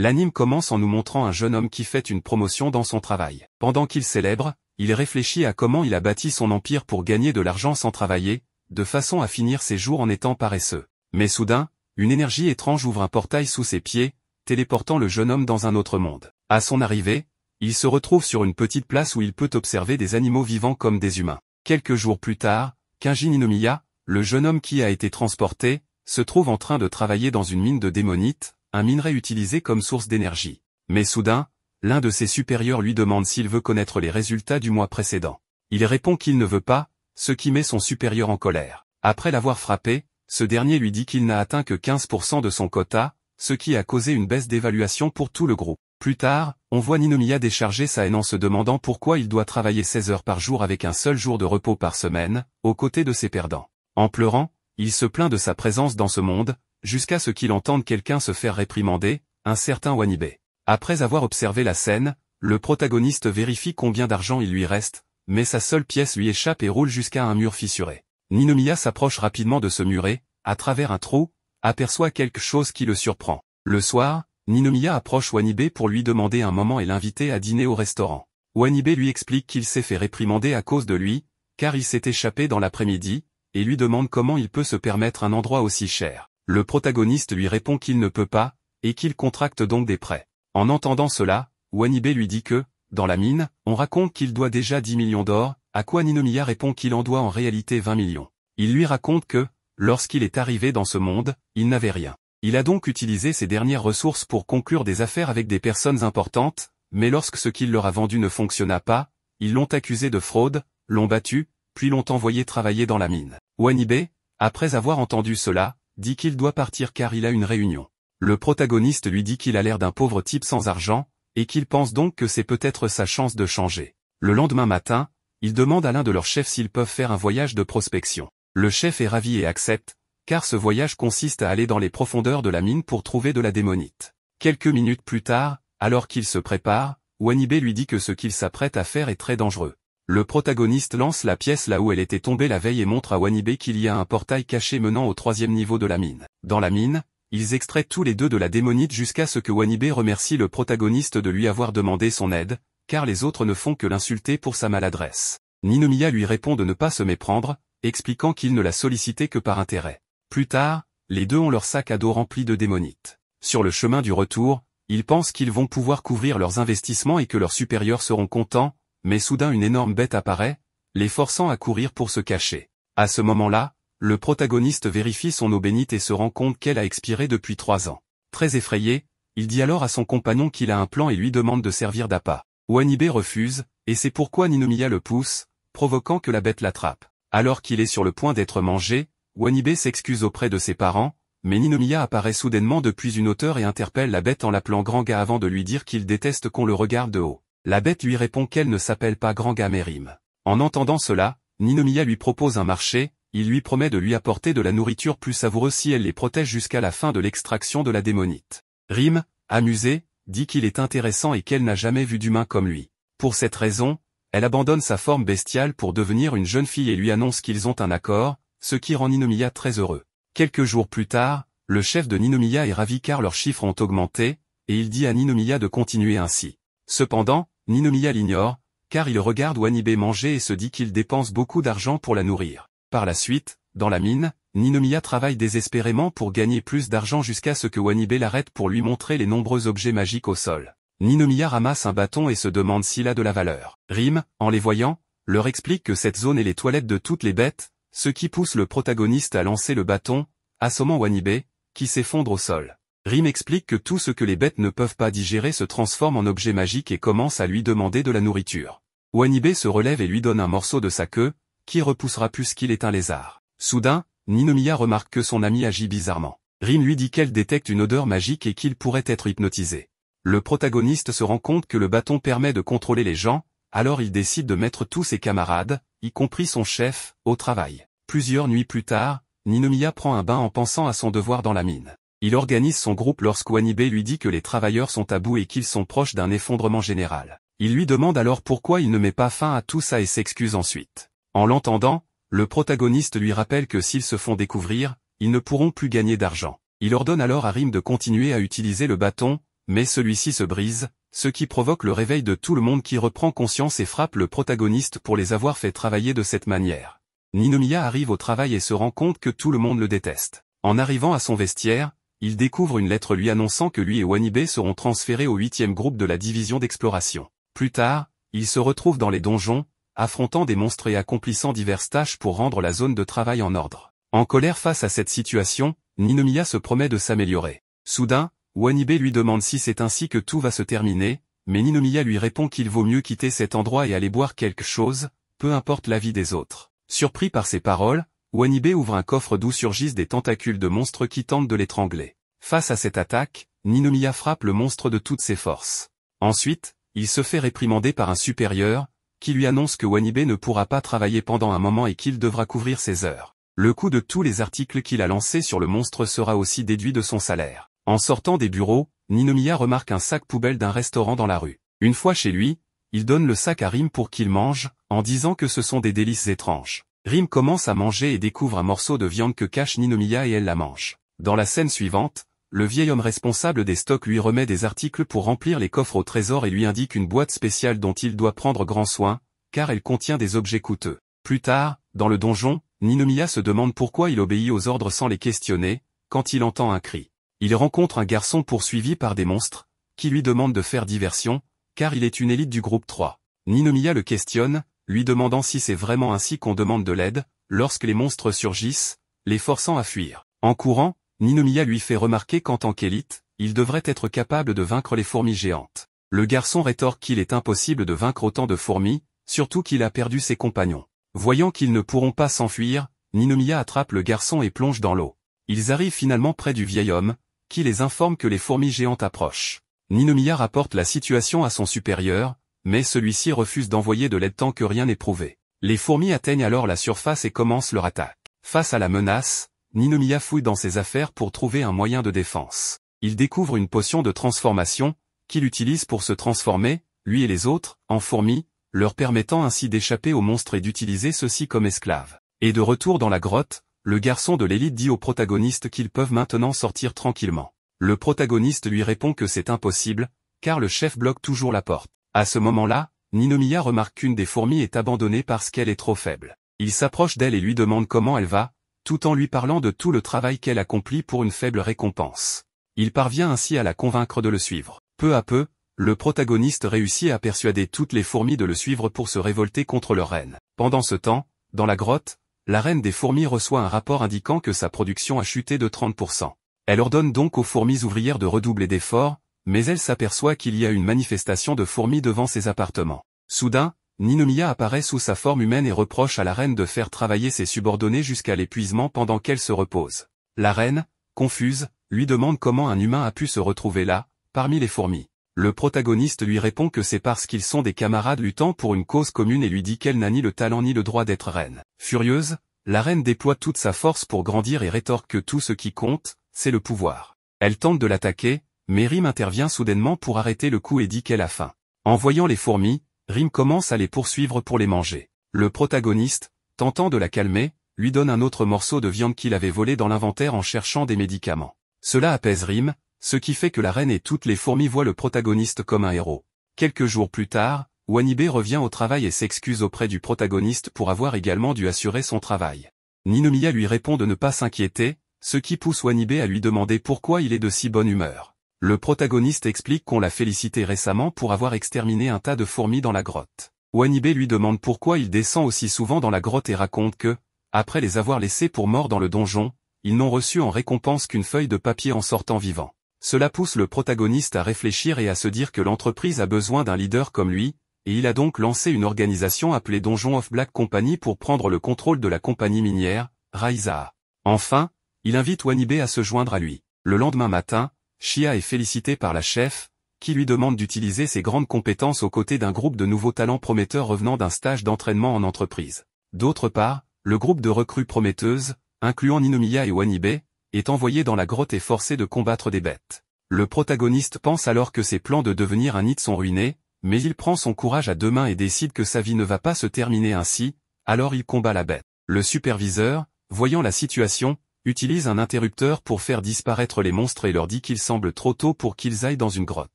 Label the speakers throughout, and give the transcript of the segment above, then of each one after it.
Speaker 1: L'anime commence en nous montrant un jeune homme qui fait une promotion dans son travail. Pendant qu'il célèbre, il réfléchit à comment il a bâti son empire pour gagner de l'argent sans travailler, de façon à finir ses jours en étant paresseux. Mais soudain, une énergie étrange ouvre un portail sous ses pieds, téléportant le jeune homme dans un autre monde. À son arrivée, il se retrouve sur une petite place où il peut observer des animaux vivants comme des humains. Quelques jours plus tard, Kenji Ninomiya, le jeune homme qui a été transporté, se trouve en train de travailler dans une mine de démonite, un minerai utilisé comme source d'énergie. Mais soudain, l'un de ses supérieurs lui demande s'il veut connaître les résultats du mois précédent. Il répond qu'il ne veut pas, ce qui met son supérieur en colère. Après l'avoir frappé, ce dernier lui dit qu'il n'a atteint que 15% de son quota, ce qui a causé une baisse d'évaluation pour tout le groupe. Plus tard, on voit Ninomiya décharger sa haine en se demandant pourquoi il doit travailler 16 heures par jour avec un seul jour de repos par semaine, aux côtés de ses perdants. En pleurant, il se plaint de sa présence dans ce monde, jusqu'à ce qu'il entende quelqu'un se faire réprimander, un certain Wanibe. Après avoir observé la scène, le protagoniste vérifie combien d'argent il lui reste, mais sa seule pièce lui échappe et roule jusqu'à un mur fissuré. Ninomiya s'approche rapidement de ce muret, à travers un trou, aperçoit quelque chose qui le surprend. Le soir, Ninomiya approche Wanibe pour lui demander un moment et l'inviter à dîner au restaurant. Wanibe lui explique qu'il s'est fait réprimander à cause de lui, car il s'est échappé dans l'après-midi, et lui demande comment il peut se permettre un endroit aussi cher. Le protagoniste lui répond qu'il ne peut pas, et qu'il contracte donc des prêts. En entendant cela, Wanibe lui dit que, dans la mine, on raconte qu'il doit déjà 10 millions d'or, à quoi Ninomiya répond qu'il en doit en réalité 20 millions. Il lui raconte que, lorsqu'il est arrivé dans ce monde, il n'avait rien. Il a donc utilisé ses dernières ressources pour conclure des affaires avec des personnes importantes, mais lorsque ce qu'il leur a vendu ne fonctionna pas, ils l'ont accusé de fraude, l'ont battu, puis l'ont envoyé travailler dans la mine. Wanibe, après avoir entendu cela, dit qu'il doit partir car il a une réunion. Le protagoniste lui dit qu'il a l'air d'un pauvre type sans argent, et qu'il pense donc que c'est peut-être sa chance de changer. Le lendemain matin, il demande à l'un de leurs chefs s'ils peuvent faire un voyage de prospection. Le chef est ravi et accepte, car ce voyage consiste à aller dans les profondeurs de la mine pour trouver de la démonite. Quelques minutes plus tard, alors qu'il se prépare, Wanibe lui dit que ce qu'il s'apprête à faire est très dangereux. Le protagoniste lance la pièce là où elle était tombée la veille et montre à Wanibe qu'il y a un portail caché menant au 3e niveau de la mine. Dans la mine, ils extraient tous les deux de la démonite jusqu'à ce que Wanibe remercie le protagoniste de lui avoir demandé son aide, car les autres ne font que l'insulter pour sa maladresse. Ninomiya lui répond de ne pas se méprendre, expliquant qu'il ne l'a sollicité que par intérêt. Plus tard, les deux ont leur sac à dos rempli de démonite. Sur le chemin du retour, ils pensent qu'ils vont pouvoir couvrir leurs investissements et que leurs supérieurs seront contents, mais soudain une énorme bête apparaît, les forçant à courir pour se cacher. À ce moment-là, le protagoniste vérifie son eau bénite et se rend compte qu'elle a expiré depuis 3 ans. Très effrayé, il dit alors à son compagnon qu'il a un plan et lui demande de servir d'appât. Wanibe refuse, et c'est pourquoi Ninomiya le pousse, provoquant que la bête l'attrape. Alors qu'il est sur le point d'être mangé, Wanibe s'excuse auprès de ses parents, mais Ninomiya apparaît soudainement depuis une hauteur et interpelle la bête en l'appelant Grand Ga avant de lui dire qu'il déteste qu'on le regarde de haut. La bête lui répond qu'elle ne s'appelle pas Grand Ga mais Rime. En entendant cela, Ninomiya lui propose un marché, il lui promet de lui apporter de la nourriture plus savoureuse si elle les protège jusqu'à la fin de l'extraction de la démonite. Rime, amusée, dit qu'il est intéressant et qu'elle n'a jamais vu d'humain comme lui. Pour cette raison, elle abandonne sa forme bestiale pour devenir une jeune fille et lui annonce qu'ils ont un accord, ce qui rend Ninomiya très heureux. Quelques jours plus tard, le chef de Ninomiya est ravi car leurs chiffres ont augmenté, et il dit à Ninomiya de continuer ainsi. Cependant, Ninomiya l'ignore, car il regarde Wanibe manger et se dit qu'il dépense beaucoup d'argent pour la nourrir. Par la suite, dans la mine, Ninomiya travaille désespérément pour gagner plus d'argent jusqu'à ce que Wanibe l'arrête pour lui montrer les nombreux objets magiques au sol. Ninomiya ramasse un bâton et se demande s'il a de la valeur. Rime, en les voyant, leur explique que cette zone est les toilettes de toutes les bêtes, ce qui pousse le protagoniste à lancer le bâton, assommant Wanibe, qui s'effondre au sol. Rime explique que tout ce que les bêtes ne peuvent pas digérer se transforme en objet magique et commence à lui demander de la nourriture. Wanibe se relève et lui donne un morceau de sa queue, qui repoussera puisqu'il est un lézard. Soudain, Ninomiya remarque que son ami agit bizarrement. Rime lui dit qu'elle détecte une odeur magique et qu'il pourrait être hypnotisé. Le protagoniste se rend compte que le bâton permet de contrôler les gens, alors il décide de mettre tous ses camarades, y compris son chef, au travail. Plusieurs nuits plus tard, Ninomiya prend un bain en pensant à son devoir dans la mine. Il organise son groupe lorsque Wanibe lui dit que les travailleurs sont à bout et qu'ils sont proches d'un effondrement général. Il lui demande alors pourquoi il ne met pas fin à tout ça et s'excuse ensuite. En l'entendant, le protagoniste lui rappelle que s'ils se font découvrir, ils ne pourront plus gagner d'argent. Il ordonne alors à Rime de continuer à utiliser le bâton, mais celui-ci se brise, ce qui provoque le réveil de tout le monde qui reprend conscience et frappe le protagoniste pour les avoir fait travailler de cette manière. Ninomiya arrive au travail et se rend compte que tout le monde le déteste. En arrivant à son vestiaire, il découvre une lettre lui annonçant que lui et Wanibe seront transférés au 8e groupe de la division d'exploration. Plus tard, il se retrouve dans les donjons, affrontant des monstres et accomplissant diverses tâches pour rendre la zone de travail en ordre. En colère face à cette situation, Ninomiya se promet de s'améliorer. Soudain, Wanibe lui demande si c'est ainsi que tout va se terminer, mais Ninomiya lui répond qu'il vaut mieux quitter cet endroit et aller boire quelque chose, peu importe l'avis des autres. Surpris par ces paroles, Wanibe ouvre un coffre d'où surgissent des tentacules de monstres qui tentent de l'étrangler. Face à cette attaque, Ninomiya frappe le monstre de toutes ses forces. Ensuite, il se fait réprimander par un supérieur, qui lui annonce que Wanibe ne pourra pas travailler pendant un moment et qu'il devra couvrir ses heures. Le coût de tous les articles qu'il a lancés sur le monstre sera aussi déduit de son salaire. En sortant des bureaux, Ninomiya remarque un sac poubelle d'un restaurant dans la rue. Une fois chez lui, il donne le sac à Rim pour qu'il mange, en disant que ce sont des délices étranges. Rim commence à manger et découvre un morceau de viande que cache Ninomiya et elle la mange. Dans la scène suivante, le vieil homme responsable des stocks lui remet des articles pour remplir les coffres au trésor et lui indique une boîte spéciale dont il doit prendre grand soin, car elle contient des objets coûteux. Plus tard, dans le donjon, Ninomiya se demande pourquoi il obéit aux ordres sans les questionner, quand il entend un cri. Il rencontre un garçon poursuivi par des monstres, qui lui demande de faire diversion, car il est une élite du groupe 3. Ninomiya le questionne, lui demandant si c'est vraiment ainsi qu'on demande de l'aide, lorsque les monstres surgissent, les forçant à fuir. En courant, Ninomiya lui fait remarquer qu'en tant qu'élite, il devrait être capable de vaincre les fourmis géantes. Le garçon rétorque qu'il est impossible de vaincre autant de fourmis, surtout qu'il a perdu ses compagnons. Voyant qu'ils ne pourront pas s'enfuir, Ninomiya attrape le garçon et plonge dans l'eau. Ils arrivent finalement près du vieil homme, qui les informe que les fourmis géantes approchent. Ninomiya rapporte la situation à son supérieur, mais celui-ci refuse d'envoyer de l'aide tant que rien n'est prouvé. Les fourmis atteignent alors la surface et commencent leur attaque. Face à la menace, Ninomiya fouille dans ses affaires pour trouver un moyen de défense. Il découvre une potion de transformation, qu'il utilise pour se transformer, lui et les autres, en fourmis, leur permettant ainsi d'échapper aux monstres et d'utiliser ceux-ci comme esclaves. Et de retour dans la grotte, le garçon de l'élite dit aux protagonistes qu'ils peuvent maintenant sortir tranquillement. Le protagoniste lui répond que c'est impossible, car le chef bloque toujours la porte. À ce moment-là, Ninomiya remarque qu'une des fourmis est abandonnée parce qu'elle est trop faible. Il s'approche d'elle et lui demande comment elle va, tout en lui parlant de tout le travail qu'elle accomplit pour une faible récompense. Il parvient ainsi à la convaincre de le suivre. Peu à peu, le protagoniste réussit à persuader toutes les fourmis de le suivre pour se révolter contre leur reine. Pendant ce temps, dans la grotte, la reine des fourmis reçoit un rapport indiquant que sa production a chuté de 30%. Elle ordonne donc aux fourmis ouvrières de redoubler d'efforts, mais elle s'aperçoit qu'il y a une manifestation de fourmis devant ses appartements. Soudain, Ninomiya apparaît sous sa forme humaine et reproche à la reine de faire travailler ses subordonnés jusqu'à l'épuisement pendant qu'elle se repose. La reine, confuse, lui demande comment un humain a pu se retrouver là, parmi les fourmis. Le protagoniste lui répond que c'est parce qu'ils sont des camarades luttant pour une cause commune et lui dit qu'elle n'a ni le talent ni le droit d'être reine. Furieuse, la reine déploie toute sa force pour grandir et rétorque que tout ce qui compte, c'est le pouvoir. Elle tente de l'attaquer, mais Rim intervient soudainement pour arrêter le coup et dit qu'elle a faim. En voyant les fourmis, Rim commence à les poursuivre pour les manger. Le protagoniste, tentant de la calmer, lui donne un autre morceau de viande qu'il avait volé dans l'inventaire en cherchant des médicaments. Cela apaise Rim, ce qui fait que la reine et toutes les fourmis voient le protagoniste comme un héros. Quelques jours plus tard, Wanibe revient au travail et s'excuse auprès du protagoniste pour avoir également dû assurer son travail. Ninomiya lui répond de ne pas s'inquiéter, ce qui pousse Wanibe à lui demander pourquoi il est de si bonne humeur. Le protagoniste explique qu'on l'a félicité récemment pour avoir exterminé un tas de fourmis dans la grotte. Wanibe lui demande pourquoi il descend aussi souvent dans la grotte et raconte que, après les avoir laissés pour morts dans le donjon, ils n'ont reçu en récompense qu'une feuille de papier en sortant vivant. Cela pousse le protagoniste à réfléchir et à se dire que l'entreprise a besoin d'un leader comme lui, et il a donc lancé une organisation appelée Donjon of Black Company pour prendre le contrôle de la compagnie minière, Raizaha. Enfin, il invite Wanibe à se joindre à lui. Le lendemain matin, Shia est félicité par la chef, qui lui demande d'utiliser ses grandes compétences aux côtés d'un groupe de nouveaux talents prometteurs revenant d'un stage d'entraînement en entreprise. D'autre part, le groupe de recrues prometteuses, incluant Ninomiya et Wanibe, est envoyé dans la grotte et forcé de combattre des bêtes. Le protagoniste pense alors que ses plans de devenir un Nid sont ruinés, mais il prend son courage à deux mains et décide que sa vie ne va pas se terminer ainsi, alors il combat la bête. Le superviseur, voyant la situation, utilise un interrupteur pour faire disparaître les monstres et leur dit qu'il semble trop tôt pour qu'ils aillent dans une grotte.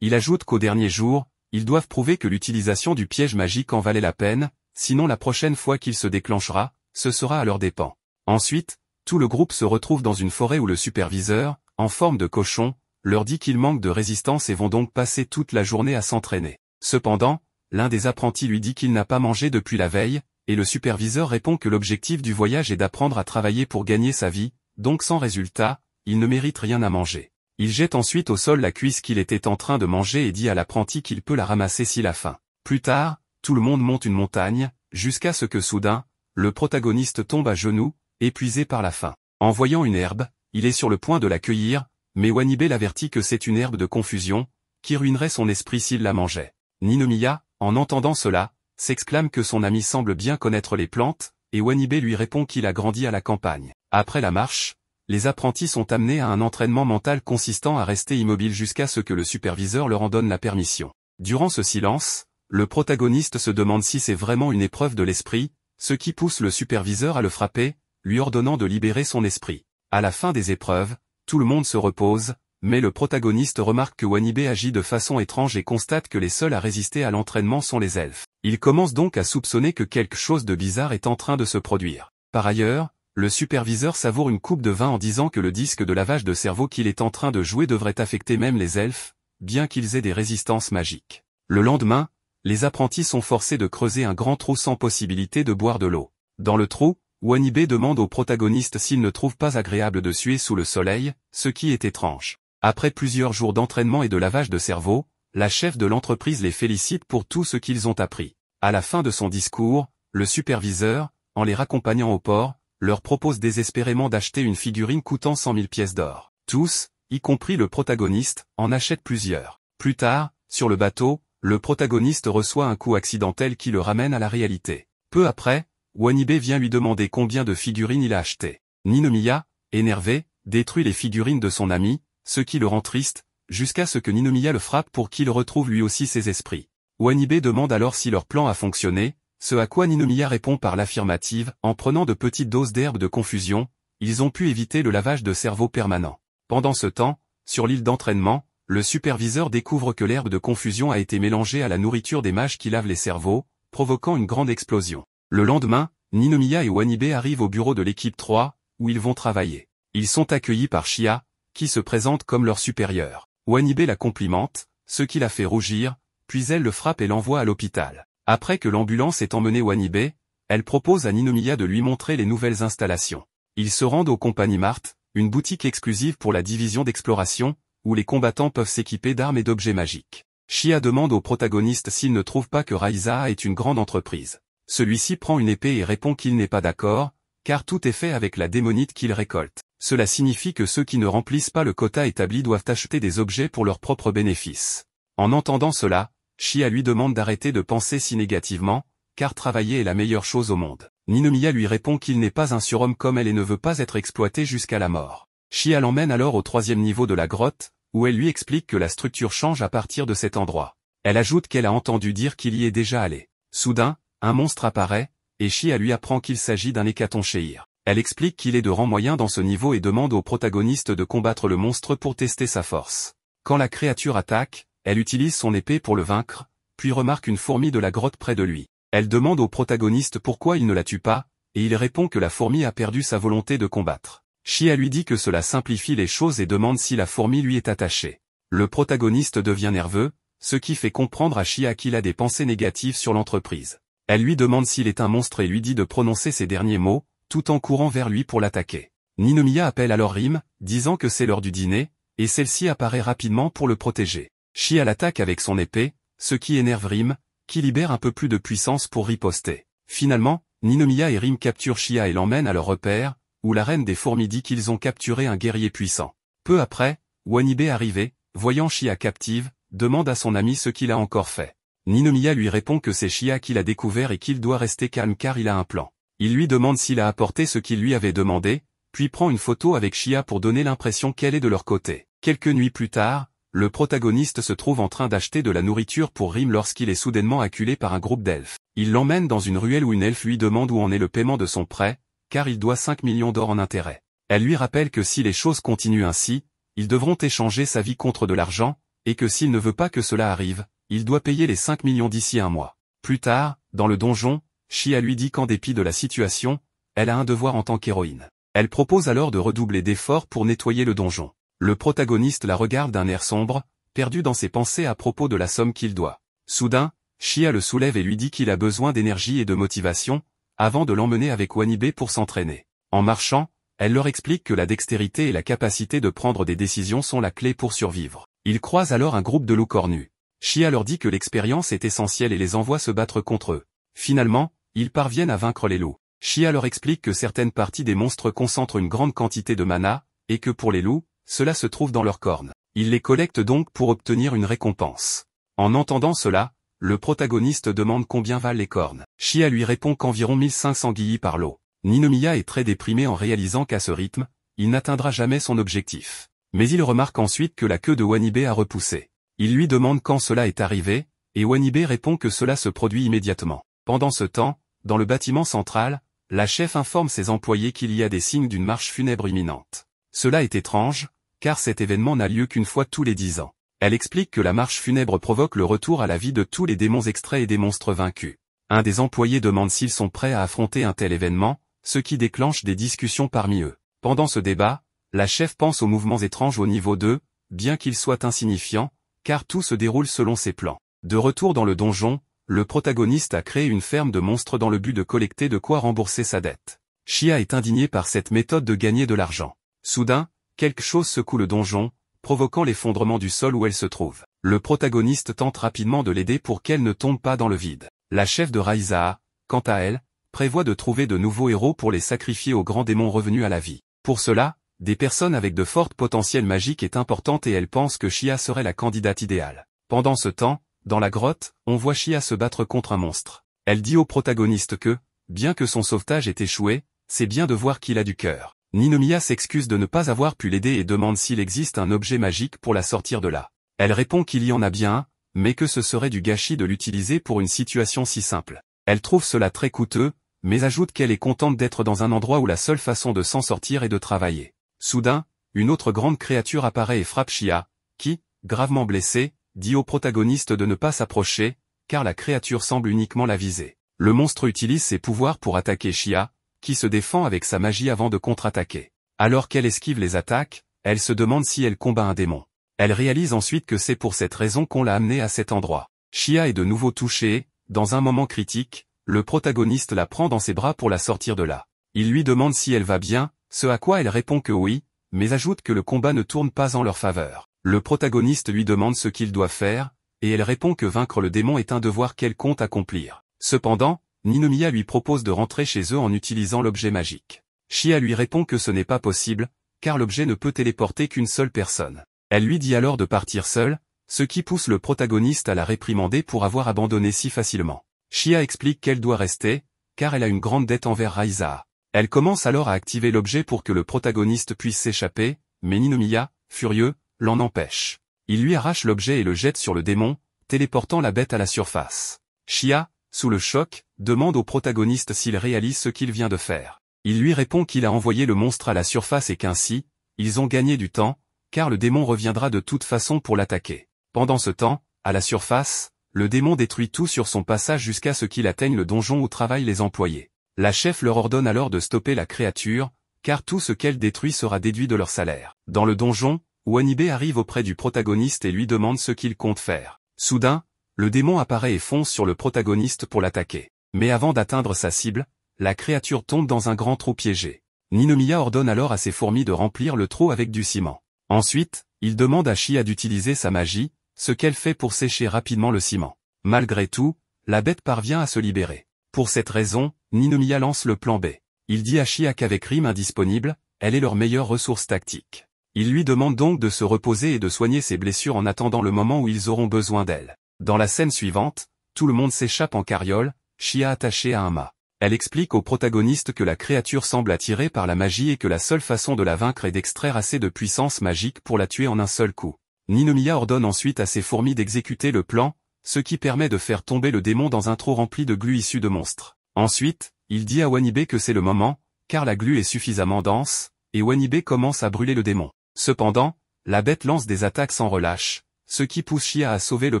Speaker 1: Il ajoute qu'au dernier jour, ils doivent prouver que l'utilisation du piège magique en valait la peine, sinon la prochaine fois qu'il se déclenchera, ce sera à leurs dépens. Ensuite, tout le groupe se retrouve dans une forêt où le superviseur, en forme de cochon, leur dit qu'ils manquent de résistance et vont donc passer toute la journée à s'entraîner. Cependant, l'un des apprentis lui dit qu'il n'a pas mangé depuis la veille, et le superviseur répond que l'objectif du voyage est d'apprendre à travailler pour gagner sa vie, donc sans résultat, il ne mérite rien à manger. Il jette ensuite au sol la cuisse qu'il était en train de manger et dit à l'apprenti qu'il peut la ramasser s'il a faim. Plus tard, tout le monde monte une montagne, jusqu'à ce que soudain, le protagoniste tombe à genoux, épuisé par la faim. En voyant une herbe, il est sur le point de la cueillir, mais Wanibe l'avertit que c'est une herbe de confusion, qui ruinerait son esprit s'il la mangeait. Ninomiya, en entendant cela, s'exclame que son ami semble bien connaître les plantes, et Wanibe lui répond qu'il a grandi à la campagne. Après la marche, les apprentis sont amenés à un entraînement mental consistant à rester immobiles jusqu'à ce que le superviseur leur en donne la permission. Durant ce silence, le protagoniste se demande si c'est vraiment une épreuve de l'esprit, ce qui pousse le superviseur à le frapper, lui ordonnant de libérer son esprit. À la fin des épreuves, tout le monde se repose, mais le protagoniste remarque que Wanibe agit de façon étrange et constate que les seuls à résister à l'entraînement sont les elfes. Il commence donc à soupçonner que quelque chose de bizarre est en train de se produire. Par ailleurs, le superviseur savoure une coupe de vin en disant que le disque de lavage de cerveau qu'il est en train de jouer devrait affecter même les elfes, bien qu'ils aient des résistances magiques. Le lendemain, les apprentis sont forcés de creuser un grand trou sans possibilité de boire de l'eau. Dans le trou, Wanibe demande au protagoniste s'il ne trouve pas agréable de suer sous le soleil, ce qui est étrange. Après plusieurs jours d'entraînement et de lavage de cerveau, la chef de l'entreprise les félicite pour tout ce qu'ils ont appris. À la fin de son discours, le superviseur, en les raccompagnant au port, leur propose désespérément d'acheter une figurine coûtant 100 000 pièces d'or. Tous, y compris le protagoniste, en achètent plusieurs. Plus tard, sur le bateau, le protagoniste reçoit un coup accidentel qui le ramène à la réalité. Peu après, Wanibe vient lui demander combien de figurines il a acheté. Ninomiya, énervé, détruit les figurines de son ami, ce qui le rend triste, jusqu'à ce que Ninomiya le frappe pour qu'il retrouve lui aussi ses esprits. Wanibe demande alors si leur plan a fonctionné, ce à quoi Ninomiya répond par l'affirmative, en prenant de petites doses d'herbes de confusion, ils ont pu éviter le lavage de cerveau permanent. Pendant ce temps, sur l'île d'entraînement, le superviseur découvre que l'herbe de confusion a été mélangée à la nourriture des mages qui lavent les cerveaux, provoquant une grande explosion. Le lendemain, Ninomiya et Wanibe arrivent au bureau de l'équipe 3, où ils vont travailler. Ils sont accueillis par Shia, qui se présente comme leur supérieur. Wanibe la complimente, ce qui la fait rougir, puis elle le frappe et l'envoie à l'hôpital. Après que l'ambulance ait emmené Wanibe, elle propose à Ninomiya de lui montrer les nouvelles installations. Ils se rendent au Compagnie Mart, une boutique exclusive pour la division d'exploration, où les combattants peuvent s'équiper d'armes et d'objets magiques. Shia demande au protagoniste s'il ne trouve pas que Raizaha est une grande entreprise. Celui-ci prend une épée et répond qu'il n'est pas d'accord, car tout est fait avec la démonite qu'il récolte. Cela signifie que ceux qui ne remplissent pas le quota établi doivent acheter des objets pour leur propre bénéfice. En entendant cela, Shia lui demande d'arrêter de penser si négativement, car travailler est la meilleure chose au monde. Ninomiya lui répond qu'il n'est pas un surhomme comme elle et ne veut pas être exploité jusqu'à la mort. Shia l'emmène alors au 3e niveau de la grotte, où elle lui explique que la structure change à partir de cet endroit. Elle ajoute qu'elle a entendu dire qu'il y est déjà allé. Soudain, un monstre apparaît, et Shia lui apprend qu'il s'agit d'un hécatoncheir. Elle explique qu'il est de rang moyen dans ce niveau et demande au protagoniste de combattre le monstre pour tester sa force. Quand la créature attaque, elle utilise son épée pour le vaincre, puis remarque une fourmi de la grotte près de lui. Elle demande au protagoniste pourquoi il ne la tue pas, et il répond que la fourmi a perdu sa volonté de combattre. Shia lui dit que cela simplifie les choses et demande si la fourmi lui est attachée. Le protagoniste devient nerveux, ce qui fait comprendre à Shia qu'il a des pensées négatives sur l'entreprise. Elle lui demande s'il est un monstre et lui dit de prononcer ces derniers mots, tout en courant vers lui pour l'attaquer. Ninomiya appelle alors Rim, disant que c'est l'heure du dîner, et celle-ci apparaît rapidement pour le protéger. Shia l'attaque avec son épée, ce qui énerve Rim, qui libère un peu plus de puissance pour riposter. Finalement, Ninomiya et Rim capturent Shia et l'emmènent à leur repère, où la reine des fourmis dit qu'ils ont capturé un guerrier puissant. Peu après, Wanibe arrivé, voyant Shia captive, demande à son ami ce qu'il a encore fait. Ninomiya lui répond que c'est Shia qui l'a découvert et qu'il doit rester calme car il a un plan. Il lui demande s'il a apporté ce qu'il lui avait demandé, puis prend une photo avec Shia pour donner l'impression qu'elle est de leur côté. Quelques nuits plus tard, le protagoniste se trouve en train d'acheter de la nourriture pour Rim lorsqu'il est soudainement acculé par un groupe d'elfes. Il l'emmène dans une ruelle où une elfe lui demande où en est le paiement de son prêt, car il doit 5 millions d'or en intérêt. Elle lui rappelle que si les choses continuent ainsi, ils devront échanger sa vie contre de l'argent, et que s'il ne veut pas que cela arrive, il doit payer les 5 millions d'ici un mois. Plus tard, dans le donjon, Chia lui dit qu'en dépit de la situation, elle a un devoir en tant qu'héroïne. Elle propose alors de redoubler d'efforts pour nettoyer le donjon. Le protagoniste la regarde d'un air sombre, perdu dans ses pensées à propos de la somme qu'il doit. Soudain, Chia le soulève et lui dit qu'il a besoin d'énergie et de motivation, avant de l'emmener avec Wanibe pour s'entraîner. En marchant, elle leur explique que la dextérité et la capacité de prendre des décisions sont la clé pour survivre. Ils croisent alors un groupe de loups cornus. Chia leur dit que l'expérience est essentielle et les envoie se battre contre eux. Finalement, ils parviennent à vaincre les loups. Chia leur explique que certaines parties des monstres concentrent une grande quantité de mana, et que pour les loups, cela se trouve dans leurs cornes. Ils les collectent donc pour obtenir une récompense. En entendant cela, le protagoniste demande combien valent les cornes. Chia lui répond qu'environ 1500 guillis par lot. Ninomiya est très déprimé en réalisant qu'à ce rythme, il n'atteindra jamais son objectif. Mais il remarque ensuite que la queue de Wanibe a repoussé. Il lui demande quand cela est arrivé, et Wanibe répond que cela se produit immédiatement. Pendant ce temps, dans le bâtiment central, la chef informe ses employés qu'il y a des signes d'une marche funèbre imminente. Cela est étrange, car cet événement n'a lieu qu'une fois tous les 10 ans. Elle explique que la marche funèbre provoque le retour à la vie de tous les démons extraits et des monstres vaincus. Un des employés demande s'ils sont prêts à affronter un tel événement, ce qui déclenche des discussions parmi eux. Pendant ce débat, la chef pense aux mouvements étranges au niveau 2, bien qu'ils soient insignifiants, car tout se déroule selon ses plans. De retour dans le donjon, le protagoniste a créé une ferme de monstres dans le but de collecter de quoi rembourser sa dette. Chia est indigné par cette méthode de gagner de l'argent. Soudain, quelque chose secoue le donjon, provoquant l'effondrement du sol où elle se trouve. Le protagoniste tente rapidement de l'aider pour qu'elle ne tombe pas dans le vide. La chef de Raizaha, quant à elle, prévoit de trouver de nouveaux héros pour les sacrifier aux grands démons revenus à la vie. Pour cela, des personnes avec de fortes potentiels magiques est importante et elle pense que Chia serait la candidate idéale. Pendant ce temps, dans la grotte, on voit Chia se battre contre un monstre. Elle dit au protagoniste que, bien que son sauvetage ait échoué, c'est bien de voir qu'il a du cœur. Ninomiya s'excuse de ne pas avoir pu l'aider et demande s'il existe un objet magique pour la sortir de là. Elle répond qu'il y en a bien un, mais que ce serait du gâchis de l'utiliser pour une situation si simple. Elle trouve cela très coûteux, mais ajoute qu'elle est contente d'être dans un endroit où la seule façon de s'en sortir est de travailler. Soudain, une autre grande créature apparaît et frappe Chia, qui, gravement blessée, dit au protagoniste de ne pas s'approcher, car la créature semble uniquement la viser. Le monstre utilise ses pouvoirs pour attaquer Chia, qui se défend avec sa magie avant de contre-attaquer. Alors qu'elle esquive les attaques, elle se demande si elle combat un démon. Elle réalise ensuite que c'est pour cette raison qu'on l'a amenée à cet endroit. Chia est de nouveau touchée et, dans un moment critique, le protagoniste la prend dans ses bras pour la sortir de là. Il lui demande si elle va bien, ce à quoi elle répond que oui, mais ajoute que le combat ne tourne pas en leur faveur. Le protagoniste lui demande ce qu'il doit faire, et elle répond que vaincre le démon est un devoir qu'elle compte accomplir. Cependant, Ninomiya lui propose de rentrer chez eux en utilisant l'objet magique. Chia lui répond que ce n'est pas possible, car l'objet ne peut téléporter qu'une seule personne. Elle lui dit alors de partir seule, ce qui pousse le protagoniste à la réprimander pour avoir abandonné si facilement. Chia explique qu'elle doit rester, car elle a une grande dette envers Raizaha. Elle commence alors à activer l'objet pour que le protagoniste puisse s'échapper, mais Ninomiya, furieux, l'en empêche. Il lui arrache l'objet et le jette sur le démon, téléportant la bête à la surface. Chia, sous le choc, demande au protagoniste s'il réalise ce qu'il vient de faire. Il lui répond qu'il a envoyé le monstre à la surface et qu'ainsi, ils ont gagné du temps, car le démon reviendra de toute façon pour l'attaquer. Pendant ce temps, à la surface, le démon détruit tout sur son passage jusqu'à ce qu'il atteigne le donjon où travaillent les employés. La chef leur ordonne alors de stopper la créature, car tout ce qu'elle détruit sera déduit de leur salaire. Dans le donjon, Wanibe arrive auprès du protagoniste et lui demande ce qu'il compte faire. Soudain, le démon apparaît et fonce sur le protagoniste pour l'attaquer. Mais avant d'atteindre sa cible, la créature tombe dans un grand trou piégé. Ninomiya ordonne alors à ses fourmis de remplir le trou avec du ciment. Ensuite, il demande à Chia d'utiliser sa magie, ce qu'elle fait pour sécher rapidement le ciment. Malgré tout, la bête parvient à se libérer. Pour cette raison, Ninomiya lance le plan B. Il dit à Chia qu'avec Rime indisponible, elle est leur meilleure ressource tactique. Il lui demande donc de se reposer et de soigner ses blessures en attendant le moment où ils auront besoin d'elle. Dans la scène suivante, tout le monde s'échappe en carriole, Chia attachée à un mât. Elle explique au protagoniste que la créature semble attirée par la magie et que la seule façon de la vaincre est d'extraire assez de puissance magique pour la tuer en un seul coup. Ninomiya ordonne ensuite à ses fourmis d'exécuter le plan, ce qui permet de faire tomber le démon dans un trou rempli de glu issu de monstres. Ensuite, il dit à Wanibe que c'est le moment, car la glu est suffisamment dense, et Wanibe commence à brûler le démon. Cependant, la bête lance des attaques sans relâche, ce qui pousse Shia à sauver le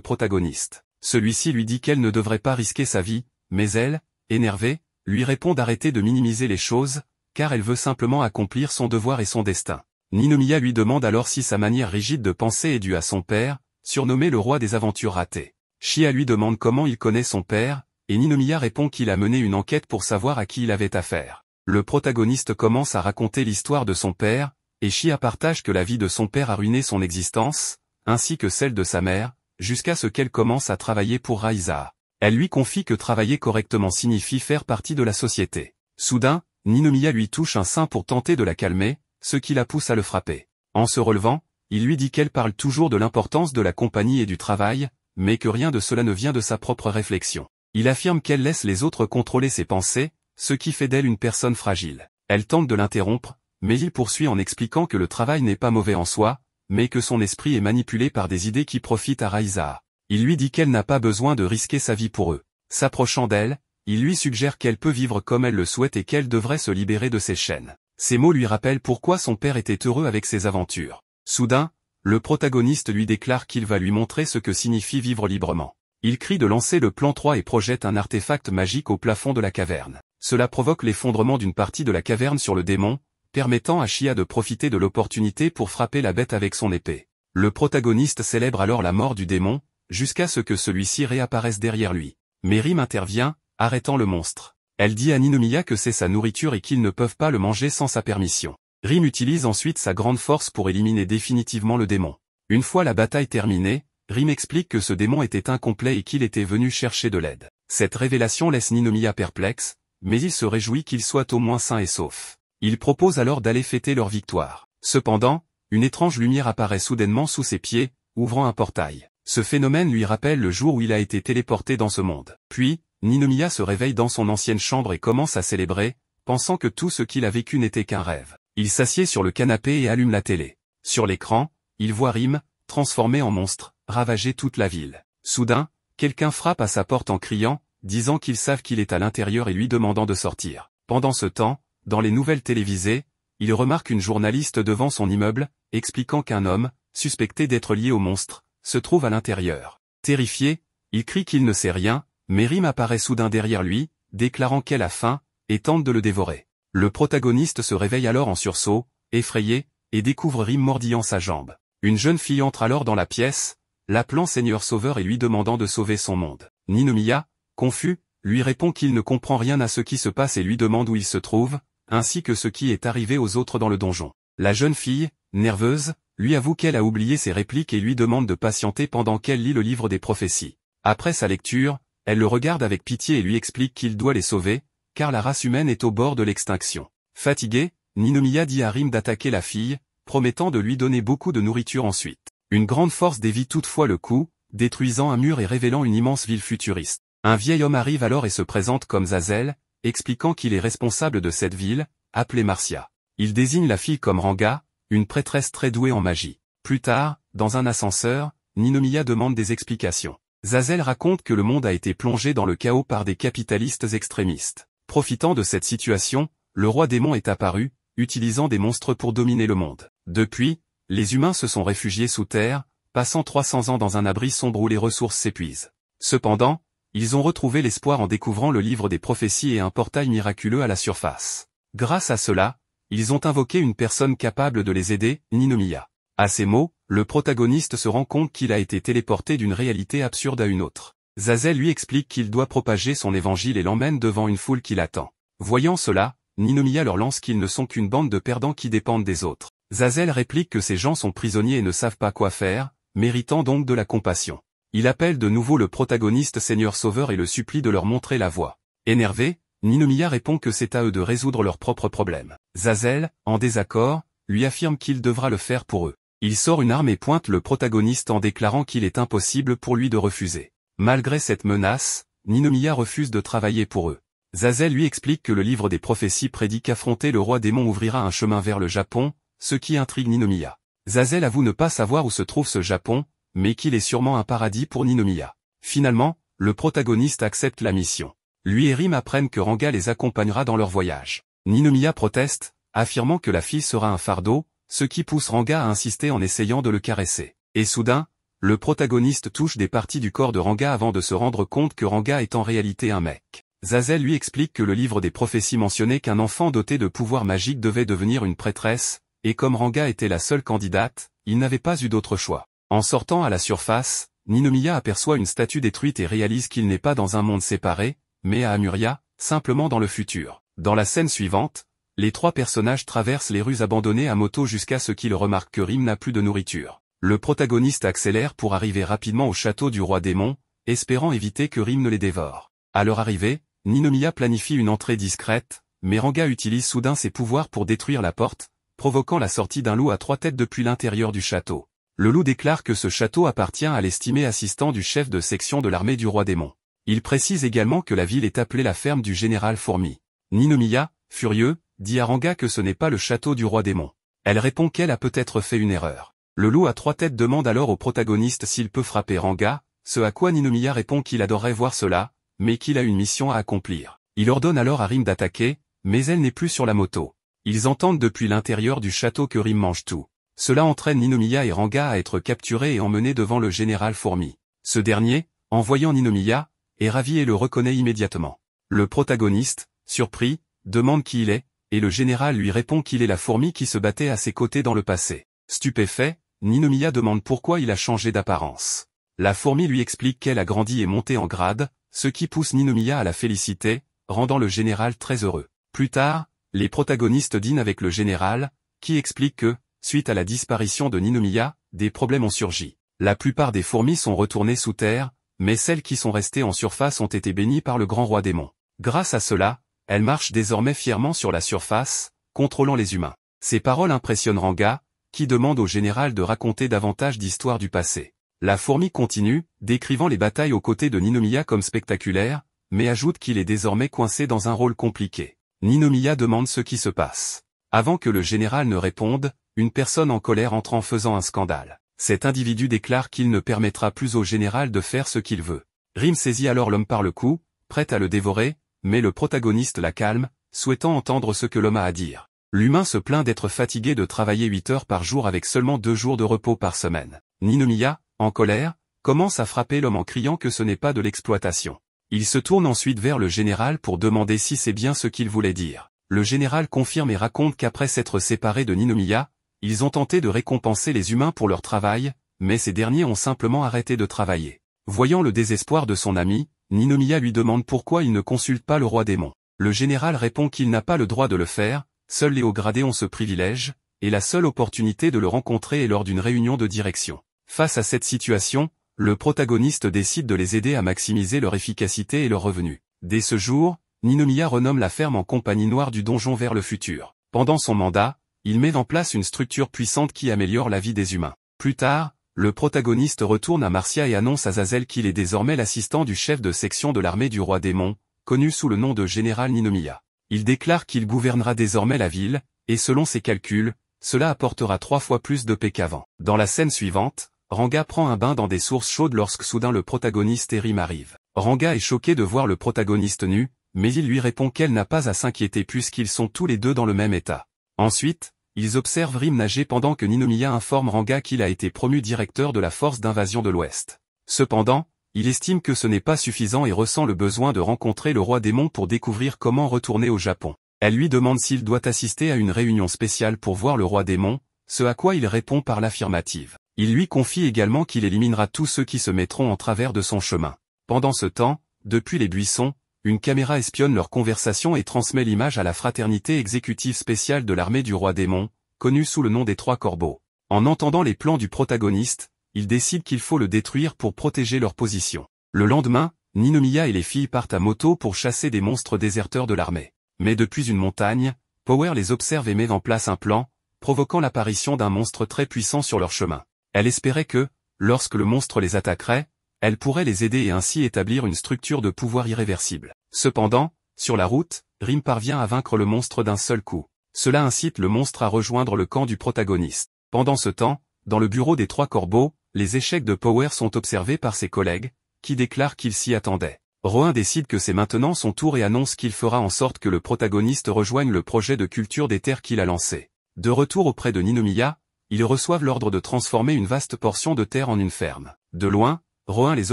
Speaker 1: protagoniste. Celui-ci lui dit qu'elle ne devrait pas risquer sa vie, mais elle, énervée, lui répond d'arrêter de minimiser les choses, car elle veut simplement accomplir son devoir et son destin. Ninomiya lui demande alors si sa manière rigide de penser est due à son père, surnommé le roi des aventures ratées. Shia lui demande comment il connaît son père, et Ninomiya répond qu'il a mené une enquête pour savoir à qui il avait affaire. Le protagoniste commence à raconter l'histoire de son père, et Shia partage que la vie de son père a ruiné son existence, ainsi que celle de sa mère, jusqu'à ce qu'elle commence à travailler pour Raiza. Elle lui confie que travailler correctement signifie faire partie de la société. Soudain, Ninomiya lui touche un sein pour tenter de la calmer, ce qui la pousse à le frapper. En se relevant, il lui dit qu'elle parle toujours de l'importance de la compagnie et du travail, mais que rien de cela ne vient de sa propre réflexion. Il affirme qu'elle laisse les autres contrôler ses pensées, ce qui fait d'elle une personne fragile. Elle tente de l'interrompre, mais il poursuit en expliquant que le travail n'est pas mauvais en soi, mais que son esprit est manipulé par des idées qui profitent à Raiza. Il lui dit qu'elle n'a pas besoin de risquer sa vie pour eux. S'approchant d'elle, il lui suggère qu'elle peut vivre comme elle le souhaite et qu'elle devrait se libérer de ses chaînes. Ces mots lui rappellent pourquoi son père était heureux avec ses aventures. Soudain, le protagoniste lui déclare qu'il va lui montrer ce que signifie vivre librement. Il crie de lancer le plan 3 et projette un artefact magique au plafond de la caverne. Cela provoque l'effondrement d'une partie de la caverne sur le démon, permettant à Shia de profiter de l'opportunité pour frapper la bête avec son épée. Le protagoniste célèbre alors la mort du démon, jusqu'à ce que celui-ci réapparaisse derrière lui. Mais Rim intervient, arrêtant le monstre. Elle dit à Ninomiya que c'est sa nourriture et qu'ils ne peuvent pas le manger sans sa permission. Rim utilise ensuite sa grande force pour éliminer définitivement le démon. Une fois la bataille terminée, Rim explique que ce démon était incomplet et qu'il était venu chercher de l'aide. Cette révélation laisse Ninomiya perplexe, mais il se réjouit qu'il soit au moins sain et sauf. Il propose alors d'aller fêter leur victoire. Cependant, une étrange lumière apparaît soudainement sous ses pieds, ouvrant un portail. Ce phénomène lui rappelle le jour où il a été téléporté dans ce monde. Puis, Ninomiya se réveille dans son ancienne chambre et commence à célébrer, pensant que tout ce qu'il a vécu n'était qu'un rêve. Il s'assied sur le canapé et allume la télé. Sur l'écran, il voit Rim, transformé en monstre, ravager toute la ville. Soudain, quelqu'un frappe à sa porte en criant, disant qu'ils savent qu'il est à l'intérieur et lui demandant de sortir. Pendant ce temps, dans les nouvelles télévisées, il remarque une journaliste devant son immeuble, expliquant qu'un homme, suspecté d'être lié au monstre, se trouve à l'intérieur. Terrifié, il crie qu'il ne sait rien, mais Rim apparaît soudain derrière lui, déclarant qu'elle a faim, et tente de le dévorer. Le protagoniste se réveille alors en sursaut, effrayé, et découvre Rim mordillant sa jambe. Une jeune fille entre alors dans la pièce, l'appelant Seigneur Sauveur et lui demandant de sauver son monde. Ninomiya, confus, lui répond qu'il ne comprend rien à ce qui se passe et lui demande où il se trouve, ainsi que ce qui est arrivé aux autres dans le donjon. La jeune fille, nerveuse, lui avoue qu'elle a oublié ses répliques et lui demande de patienter pendant qu'elle lit le livre des prophéties. Après sa lecture, elle le regarde avec pitié et lui explique qu'il doit les sauver, car la race humaine est au bord de l'extinction. Fatigué, Ninomiya dit à Rim d'attaquer la fille, promettant de lui donner beaucoup de nourriture ensuite. Une grande force dévie toutefois le coup, détruisant un mur et révélant une immense ville futuriste. Un vieil homme arrive alors et se présente comme Zazel, expliquant qu'il est responsable de cette ville, appelée Marcia. Il désigne la fille comme Ranga, une prêtresse très douée en magie. Plus tard, dans un ascenseur, Ninomiya demande des explications. Zazel raconte que le monde a été plongé dans le chaos par des capitalistes extrémistes. Profitant de cette situation, le roi démon est apparu, utilisant des monstres pour dominer le monde. Depuis, les humains se sont réfugiés sous terre, passant 300 ans dans un abri sombre où les ressources s'épuisent. Cependant, ils ont retrouvé l'espoir en découvrant le livre des prophéties et un portail miraculeux à la surface. Grâce à cela, ils ont invoqué une personne capable de les aider, Ninomiya. À ces mots, le protagoniste se rend compte qu'il a été téléporté d'une réalité absurde à une autre. Zazel lui explique qu'il doit propager son évangile et l'emmène devant une foule qui l'attend. Voyant cela, Ninomiya leur lance qu'ils ne sont qu'une bande de perdants qui dépendent des autres. Zazel réplique que ces gens sont prisonniers et ne savent pas quoi faire, méritant donc de la compassion. Il appelle de nouveau le protagoniste Seigneur Sauveur et le supplie de leur montrer la voie. Énervé, Ninomiya répond que c'est à eux de résoudre leurs propres problèmes. Zazel, en désaccord, lui affirme qu'il devra le faire pour eux. Il sort une arme et pointe le protagoniste en déclarant qu'il est impossible pour lui de refuser. Malgré cette menace, Ninomiya refuse de travailler pour eux. Zazel lui explique que le livre des prophéties prédit qu'affronter le roi démon ouvrira un chemin vers le Japon, ce qui intrigue Ninomiya. Zazel avoue ne pas savoir où se trouve ce Japon, mais qu'il est sûrement un paradis pour Ninomiya. Finalement, le protagoniste accepte la mission. Lui et Rim apprennent que Ranga les accompagnera dans leur voyage. Ninomiya proteste, affirmant que la fille sera un fardeau, ce qui pousse Ranga à insister en essayant de le caresser. Et soudain, le protagoniste touche des parties du corps de Ranga avant de se rendre compte que Ranga est en réalité un mec. Zazel lui explique que le livre des prophéties mentionnait qu'un enfant doté de pouvoirs magiques devait devenir une prêtresse, et comme Ranga était la seule candidate, il n'avait pas eu d'autre choix. En sortant à la surface, Ninomiya aperçoit une statue détruite et réalise qu'il n'est pas dans un monde séparé, mais à Amuria, simplement dans le futur. Dans la scène suivante, les trois personnages traversent les rues abandonnées à moto jusqu'à ce qu'ils remarquent que Rim n'a plus de nourriture. Le protagoniste accélère pour arriver rapidement au château du roi démon, espérant éviter que Rim ne les dévore. À leur arrivée, Ninomiya planifie une entrée discrète, mais Ranga utilise soudain ses pouvoirs pour détruire la porte, provoquant la sortie d'un loup à 3 têtes depuis l'intérieur du château. Le loup déclare que ce château appartient à l'estimé assistant du chef de section de l'armée du roi démon. Il précise également que la ville est appelée la ferme du général Fourmi. Ninomiya, furieux, dit à Ranga que ce n'est pas le château du roi démon. Elle répond qu'elle a peut-être fait une erreur. Le loup à 3 têtes demande alors au protagoniste s'il peut frapper Ranga, ce à quoi Ninomiya répond qu'il adorerait voir cela, mais qu'il a une mission à accomplir. Il ordonne alors à Rim d'attaquer, mais elle n'est plus sur la moto. Ils entendent depuis l'intérieur du château que Rim mange tout. Cela entraîne Ninomiya et Ranga à être capturés et emmenés devant le général Fourmi. Ce dernier, en voyant Ninomiya, est ravi et le reconnaît immédiatement. Le protagoniste, surpris, demande qui il est, et le général lui répond qu'il est la fourmi qui se battait à ses côtés dans le passé. Stupéfait, Ninomiya demande pourquoi il a changé d'apparence. La fourmi lui explique qu'elle a grandi et monté en grade, ce qui pousse Ninomiya à la féliciter, rendant le général très heureux. Plus tard, les protagonistes dînent avec le général, qui explique que, suite à la disparition de Ninomiya, des problèmes ont surgi. La plupart des fourmis sont retournées sous terre, mais celles qui sont restées en surface ont été bénies par le grand roi démon. Grâce à cela, elles marchent désormais fièrement sur la surface, contrôlant les humains. Ces paroles impressionnent Ranga, qui demande au général de raconter davantage d'histoires du passé. La fourmi continue, décrivant les batailles aux côtés de Ninomiya comme spectaculaires, mais ajoute qu'il est désormais coincé dans un rôle compliqué. Ninomiya demande ce qui se passe. Avant que le général ne réponde, une personne en colère entre en faisant un scandale. Cet individu déclare qu'il ne permettra plus au général de faire ce qu'il veut. Rim saisit alors l'homme par le cou, prêt à le dévorer, mais le protagoniste la calme, souhaitant entendre ce que l'homme a à dire. L'humain se plaint d'être fatigué de travailler 8 heures par jour avec seulement 2 jours de repos par semaine. Ninomiya, en colère, commence à frapper l'homme en criant que ce n'est pas de l'exploitation. Il se tourne ensuite vers le général pour demander si c'est bien ce qu'il voulait dire. Le général confirme et raconte qu'après s'être séparé de Ninomiya, ils ont tenté de récompenser les humains pour leur travail, mais ces derniers ont simplement arrêté de travailler. Voyant le désespoir de son ami, Ninomiya lui demande pourquoi il ne consulte pas le roi démon. Le général répond qu'il n'a pas le droit de le faire, seuls les hauts gradés ont ce privilège, et la seule opportunité de le rencontrer est lors d'une réunion de direction. Face à cette situation, le protagoniste décide de les aider à maximiser leur efficacité et leur revenu. Dès ce jour, Ninomiya renomme la ferme en compagnie noire du donjon vers le futur. Pendant son mandat, il met en place une structure puissante qui améliore la vie des humains. Plus tard, le protagoniste retourne à Marcia et annonce à Zazel qu'il est désormais l'assistant du chef de section de l'armée du roi démon, connu sous le nom de général Ninomiya. Il déclare qu'il gouvernera désormais la ville, et selon ses calculs, cela apportera 3 fois plus de paix qu'avant. Dans la scène suivante, Ranga prend un bain dans des sources chaudes lorsque soudain le protagoniste et Rim arrive. Ranga est choqué de voir le protagoniste nu, mais il lui répond qu'elle n'a pas à s'inquiéter puisqu'ils sont tous les deux dans le même état. Ensuite, ils observent Rim nager pendant que Ninomiya informe Ranga qu'il a été promu directeur de la force d'invasion de l'Ouest. Cependant, il estime que ce n'est pas suffisant et ressent le besoin de rencontrer le roi démon pour découvrir comment retourner au Japon. Elle lui demande s'il doit assister à une réunion spéciale pour voir le roi démon, ce à quoi il répond par l'affirmative. Il lui confie également qu'il éliminera tous ceux qui se mettront en travers de son chemin. Pendant ce temps, depuis les buissons, une caméra espionne leur conversation et transmet l'image à la fraternité exécutive spéciale de l'armée du roi démon, connue sous le nom des 3 corbeaux. En entendant les plans du protagoniste, ils décident qu'il faut le détruire pour protéger leur position. Le lendemain, Ninomiya et les filles partent à moto pour chasser des monstres déserteurs de l'armée. Mais depuis une montagne, Power les observe et met en place un plan, provoquant l'apparition d'un monstre très puissant sur leur chemin. Elle espérait que, lorsque le monstre les attaquerait, elle pourrait les aider et ainsi établir une structure de pouvoir irréversible. Cependant, sur la route, Rim parvient à vaincre le monstre d'un seul coup. Cela incite le monstre à rejoindre le camp du protagoniste. Pendant ce temps, dans le bureau des 3 corbeaux, les échecs de Power sont observés par ses collègues, qui déclarent qu'ils s'y attendaient. Rohan décide que c'est maintenant son tour et annonce qu'il fera en sorte que le protagoniste rejoigne le projet de culture des terres qu'il a lancé. De retour auprès de Ninomiya, ils reçoivent l'ordre de transformer une vaste portion de terre en une ferme. De loin, Rohan les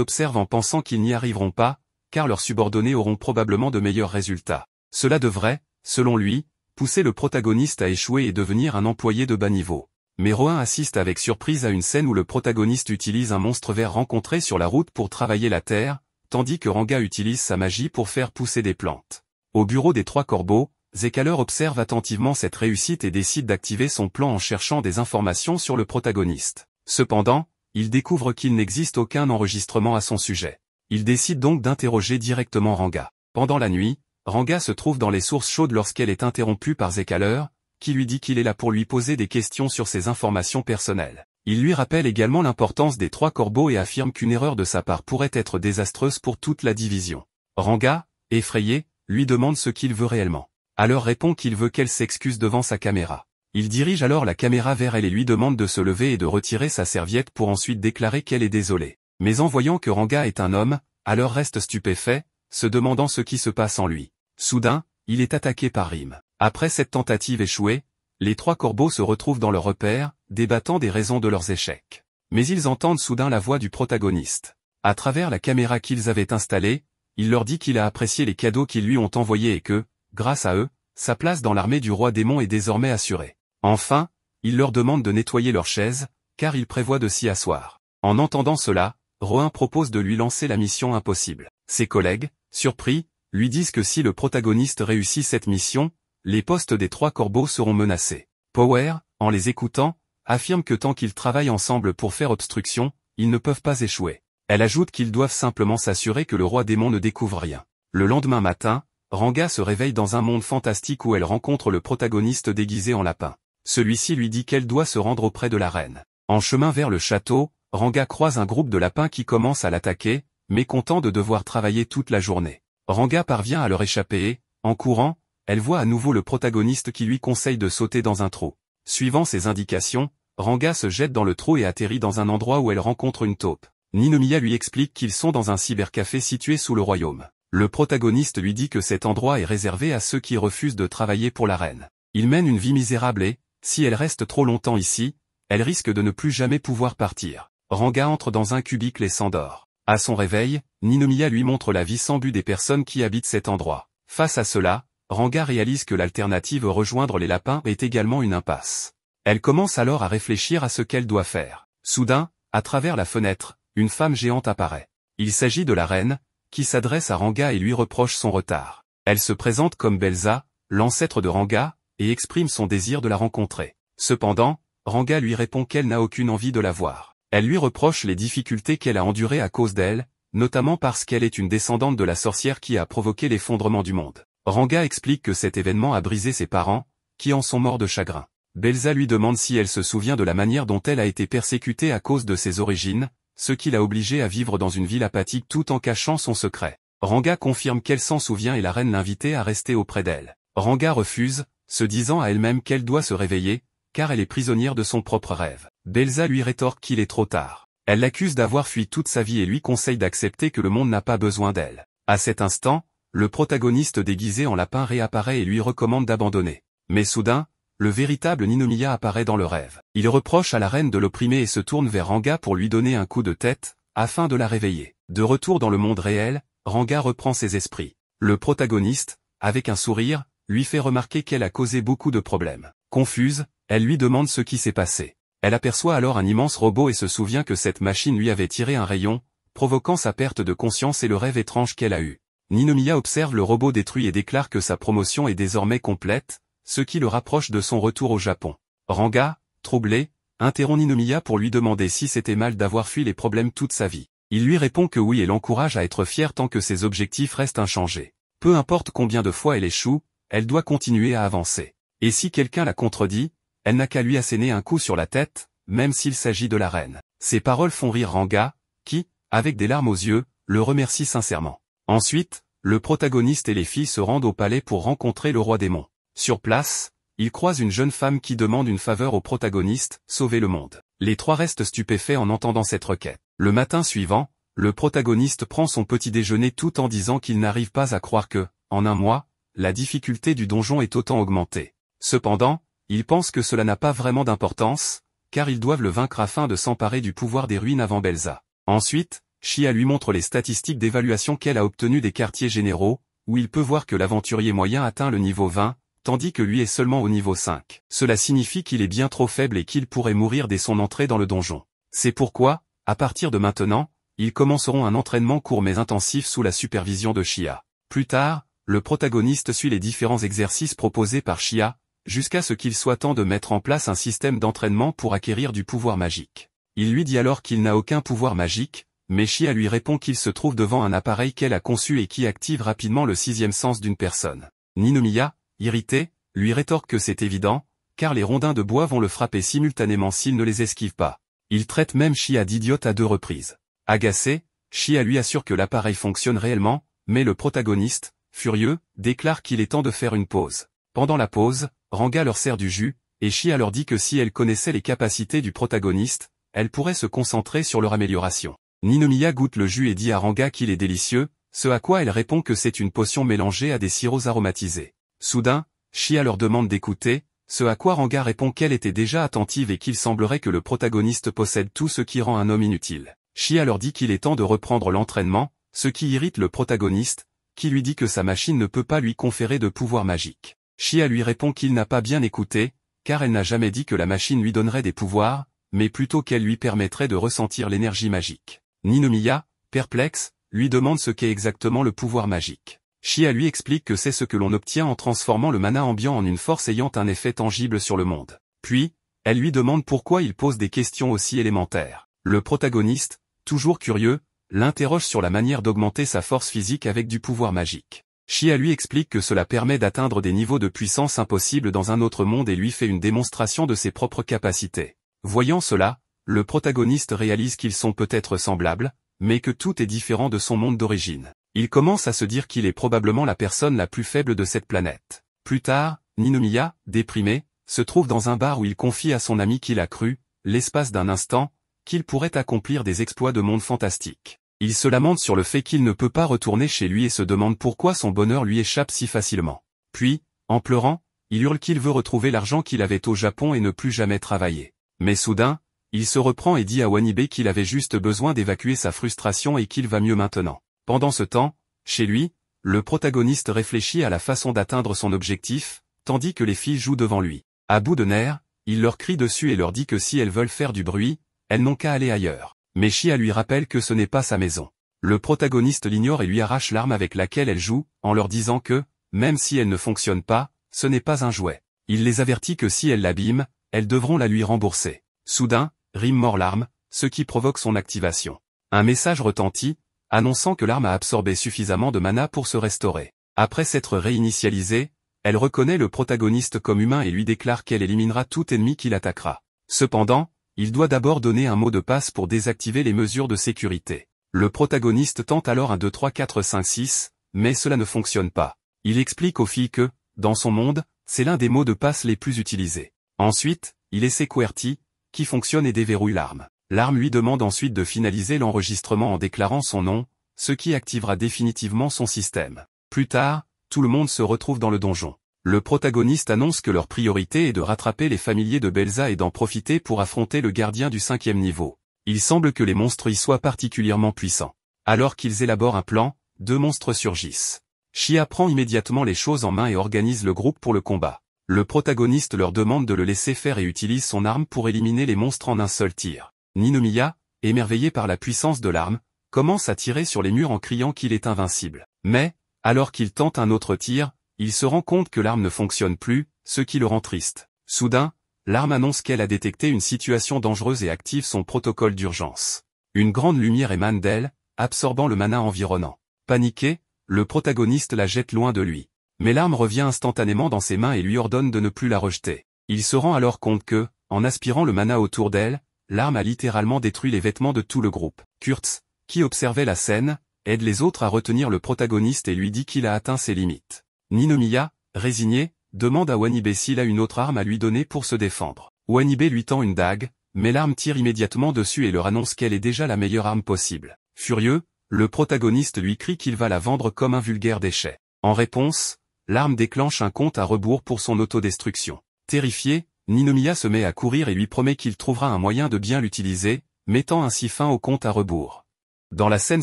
Speaker 1: observe en pensant qu'ils n'y arriveront pas, car leurs subordonnés auront probablement de meilleurs résultats. Cela devrait, selon lui, pousser le protagoniste à échouer et devenir un employé de bas niveau. Mais Rohan assiste avec surprise à une scène où le protagoniste utilise un monstre vert rencontré sur la route pour travailler la terre, tandis que Ranga utilise sa magie pour faire pousser des plantes. Au bureau des trois corbeaux, Zekaler observe attentivement cette réussite et décide d'activer son plan en cherchant des informations sur le protagoniste. Cependant, il découvre qu'il n'existe aucun enregistrement à son sujet. Il décide donc d'interroger directement Ranga. Pendant la nuit, Ranga se trouve dans les sources chaudes lorsqu'elle est interrompue par Zekaler, qui lui dit qu'il est là pour lui poser des questions sur ses informations personnelles. Il lui rappelle également l'importance des trois corbeaux et affirme qu'une erreur de sa part pourrait être désastreuse pour toute la division. Ranga, effrayé, lui demande ce qu'il veut réellement. Alors répond qu'il veut qu'elle s'excuse devant sa caméra. Il dirige alors la caméra vers elle et lui demande de se lever et de retirer sa serviette pour ensuite déclarer qu'elle est désolée. Mais en voyant que Ranga est un homme, alors reste stupéfait, se demandant ce qui se passe en lui. Soudain, il est attaqué par Rim. Après cette tentative échouée, les trois corbeaux se retrouvent dans leur repère, débattant des raisons de leurs échecs. Mais ils entendent soudain la voix du protagoniste. À travers la caméra qu'ils avaient installée, il leur dit qu'il a apprécié les cadeaux qu'ils lui ont envoyés et que, grâce à eux, sa place dans l'armée du roi démon est désormais assurée. Enfin, il leur demande de nettoyer leurs chaises, car il prévoit de s'y asseoir. En entendant cela, Rohan propose de lui lancer la mission impossible. Ses collègues, surpris, lui disent que si le protagoniste réussit cette mission, les postes des trois corbeaux seront menacés. Power, en les écoutant, affirme que tant qu'ils travaillent ensemble pour faire obstruction, ils ne peuvent pas échouer. Elle ajoute qu'ils doivent simplement s'assurer que le roi démon ne découvre rien. Le lendemain matin, Ranga se réveille dans un monde fantastique où elle rencontre le protagoniste déguisé en lapin. Celui-ci lui dit qu'elle doit se rendre auprès de la reine. En chemin vers le château, Ranga croise un groupe de lapins qui commence à l'attaquer, mécontent de devoir travailler toute la journée. Ranga parvient à leur échapper et, en courant, elle voit à nouveau le protagoniste qui lui conseille de sauter dans un trou. Suivant ses indications, Ranga se jette dans le trou et atterrit dans un endroit où elle rencontre une taupe. Ninomiya lui explique qu'ils sont dans un cybercafé situé sous le royaume. Le protagoniste lui dit que cet endroit est réservé à ceux qui refusent de travailler pour la reine. Il mène une vie misérable et, si elle reste trop longtemps ici, elle risque de ne plus jamais pouvoir partir. Ranga entre dans un cubicle et s'endort. À son réveil, Ninomiya lui montre la vie sans but des personnes qui habitent cet endroit. Face à cela, Ranga réalise que l'alternative rejoindre les lapins est également une impasse. Elle commence alors à réfléchir à ce qu'elle doit faire. Soudain, à travers la fenêtre, une femme géante apparaît. Il s'agit de la reine, qui s'adresse à Ranga et lui reproche son retard. Elle se présente comme Belza, l'ancêtre de Ranga, et exprime son désir de la rencontrer. Cependant, Ranga lui répond qu'elle n'a aucune envie de la voir. Elle lui reproche les difficultés qu'elle a endurées à cause d'elle, notamment parce qu'elle est une descendante de la sorcière qui a provoqué l'effondrement du monde. Ranga explique que cet événement a brisé ses parents, qui en sont morts de chagrin. Belza lui demande si elle se souvient de la manière dont elle a été persécutée à cause de ses origines, ce qui l'a obligée à vivre dans une ville apathique tout en cachant son secret. Ranga confirme qu'elle s'en souvient et la reine l'invitait à rester auprès d'elle. Ranga refuse, se disant à elle-même qu'elle doit se réveiller, car elle est prisonnière de son propre rêve. Belza lui rétorque qu'il est trop tard. Elle l'accuse d'avoir fui toute sa vie et lui conseille d'accepter que le monde n'a pas besoin d'elle. À cet instant, le protagoniste déguisé en lapin réapparaît et lui recommande d'abandonner. Mais soudain, le véritable Ninomiya apparaît dans le rêve. Il reproche à la reine de l'opprimer et se tourne vers Ranga pour lui donner un coup de tête, afin de la réveiller. De retour dans le monde réel, Ranga reprend ses esprits. Le protagoniste, avec un sourire, lui fait remarquer qu'elle a causé beaucoup de problèmes. Confuse, elle lui demande ce qui s'est passé. Elle aperçoit alors un immense robot et se souvient que cette machine lui avait tiré un rayon, provoquant sa perte de conscience et le rêve étrange qu'elle a eu. Ninomiya observe le robot détruit et déclare que sa promotion est désormais complète, ce qui le rapproche de son retour au Japon. Ranga, troublé, interrompt Ninomiya pour lui demander si c'était mal d'avoir fui les problèmes toute sa vie. Il lui répond que oui et l'encourage à être fier tant que ses objectifs restent inchangés. Peu importe combien de fois elle échoue, elle doit continuer à avancer. Et si quelqu'un la contredit, elle n'a qu'à lui asséner un coup sur la tête, même s'il s'agit de la reine. Ces paroles font rire Ranga, qui, avec des larmes aux yeux, le remercie sincèrement. Ensuite, le protagoniste et les filles se rendent au palais pour rencontrer le roi démon. Sur place, ils croisent une jeune femme qui demande une faveur au protagoniste, sauver le monde. Les trois restent stupéfaits en entendant cette requête. Le matin suivant, le protagoniste prend son petit déjeuner tout en disant qu'il n'arrive pas à croire que, en un mois, la difficulté du donjon est autant augmentée. Cependant, il pense que cela n'a pas vraiment d'importance, car ils doivent le vaincre afin de s'emparer du pouvoir des ruines avant Belza. Ensuite, Chia lui montre les statistiques d'évaluation qu'elle a obtenues des quartiers généraux, où il peut voir que l'aventurier moyen atteint le niveau 20, tandis que lui est seulement au niveau 5. Cela signifie qu'il est bien trop faible et qu'il pourrait mourir dès son entrée dans le donjon. C'est pourquoi, à partir de maintenant, ils commenceront un entraînement court mais intensif sous la supervision de Chia. Plus tard, le protagoniste suit les différents exercices proposés par Chia, jusqu'à ce qu'il soit temps de mettre en place un système d'entraînement pour acquérir du pouvoir magique. Il lui dit alors qu'il n'a aucun pouvoir magique, mais Chia lui répond qu'il se trouve devant un appareil qu'elle a conçu et qui active rapidement le sixième sens d'une personne. Ninomiya, irrité, lui rétorque que c'est évident, car les rondins de bois vont le frapper simultanément s'il ne les esquive pas. Il traite même Chia d'idiote à 2 reprises. Agacé, Chia lui assure que l'appareil fonctionne réellement, mais le protagoniste, furieux, déclare qu'il est temps de faire une pause. Pendant la pause, Ranga leur sert du jus, et Chia leur dit que si elle connaissait les capacités du protagoniste, elle pourrait se concentrer sur leur amélioration. Ninomiya goûte le jus et dit à Ranga qu'il est délicieux, ce à quoi elle répond que c'est une potion mélangée à des sirops aromatisés. Soudain, Chia leur demande d'écouter, ce à quoi Ranga répond qu'elle était déjà attentive et qu'il semblerait que le protagoniste possède tout ce qui rend un homme inutile. Chia leur dit qu'il est temps de reprendre l'entraînement, ce qui irrite le protagoniste, qui lui dit que sa machine ne peut pas lui conférer de pouvoir magique. Chia lui répond qu'il n'a pas bien écouté, car elle n'a jamais dit que la machine lui donnerait des pouvoirs, mais plutôt qu'elle lui permettrait de ressentir l'énergie magique. Ninomiya, perplexe, lui demande ce qu'est exactement le pouvoir magique. Chia lui explique que c'est ce que l'on obtient en transformant le mana ambiant en une force ayant un effet tangible sur le monde. Puis, elle lui demande pourquoi il pose des questions aussi élémentaires. Le protagoniste, toujours curieux, l'interroge sur la manière d'augmenter sa force physique avec du pouvoir magique. Chia lui explique que cela permet d'atteindre des niveaux de puissance impossibles dans un autre monde et lui fait une démonstration de ses propres capacités. Voyant cela, le protagoniste réalise qu'ils sont peut-être semblables, mais que tout est différent de son monde d'origine. Il commence à se dire qu'il est probablement la personne la plus faible de cette planète. Plus tard, Ninomiya, déprimé, se trouve dans un bar où il confie à son ami qu'il a cru, l'espace d'un instant, qu'il pourrait accomplir des exploits de monde fantastique. Il se lamente sur le fait qu'il ne peut pas retourner chez lui et se demande pourquoi son bonheur lui échappe si facilement. Puis, en pleurant, il hurle qu'il veut retrouver l'argent qu'il avait au Japon et ne plus jamais travailler. Mais soudain, il se reprend et dit à Wanibe qu'il avait juste besoin d'évacuer sa frustration et qu'il va mieux maintenant. Pendant ce temps, chez lui, le protagoniste réfléchit à la façon d'atteindre son objectif, tandis que les filles jouent devant lui. À bout de nerfs, il leur crie dessus et leur dit que si elles veulent faire du bruit, elles n'ont qu'à aller ailleurs. Mais Chia lui rappelle que ce n'est pas sa maison. Le protagoniste l'ignore et lui arrache l'arme avec laquelle elle joue, en leur disant que, même si elle ne fonctionne pas, ce n'est pas un jouet. Il les avertit que si elle l'abîme, elles devront la lui rembourser. Soudain, Rim mord l'arme, ce qui provoque son activation. Un message retentit, annonçant que l'arme a absorbé suffisamment de mana pour se restaurer. Après s'être réinitialisée, elle reconnaît le protagoniste comme humain et lui déclare qu'elle éliminera tout ennemi qui l'attaquera. Cependant, il doit d'abord donner un mot de passe pour désactiver les mesures de sécurité. Le protagoniste tente alors un 2, 3, 4, 5, 6, mais cela ne fonctionne pas. Il explique aux filles que, dans son monde, c'est l'un des mots de passe les plus utilisés. Ensuite, il essaie QWERTY, qui fonctionne et déverrouille l'arme. L'arme lui demande ensuite de finaliser l'enregistrement en déclarant son nom, ce qui activera définitivement son système. Plus tard, tout le monde se retrouve dans le donjon. Le protagoniste annonce que leur priorité est de rattraper les familiers de Belza et d'en profiter pour affronter le gardien du 5e niveau. Il semble que les monstres y soient particulièrement puissants. Alors qu'ils élaborent un plan, 2 monstres surgissent. Chia prend immédiatement les choses en main et organise le groupe pour le combat. Le protagoniste leur demande de le laisser faire et utilise son arme pour éliminer les monstres en un seul tir. Ninomiya, émerveillé par la puissance de l'arme, commence à tirer sur les murs en criant qu'il est invincible. Mais, alors qu'il tente un autre tir, il se rend compte que l'arme ne fonctionne plus, ce qui le rend triste. Soudain, l'arme annonce qu'elle a détecté une situation dangereuse et active son protocole d'urgence. Une grande lumière émane d'elle, absorbant le mana environnant. Paniqué, le protagoniste la jette loin de lui. Mais l'arme revient instantanément dans ses mains et lui ordonne de ne plus la rejeter. Il se rend alors compte que, en aspirant le mana autour d'elle, l'arme a littéralement détruit les vêtements de tout le groupe. Kurtz, qui observait la scène, aide les autres à retenir le protagoniste et lui dit qu'il a atteint ses limites. Ninomiya, résigné, demande à Wanibe s'il a une autre arme à lui donner pour se défendre. Wanibe lui tend une dague, mais l'arme tire immédiatement dessus et leur annonce qu'elle est déjà la meilleure arme possible. Furieux, le protagoniste lui crie qu'il va la vendre comme un vulgaire déchet. En réponse, l'arme déclenche un compte à rebours pour son autodestruction. Terrifié, Ninomiya se met à courir et lui promet qu'il trouvera un moyen de bien l'utiliser, mettant ainsi fin au compte à rebours. Dans la scène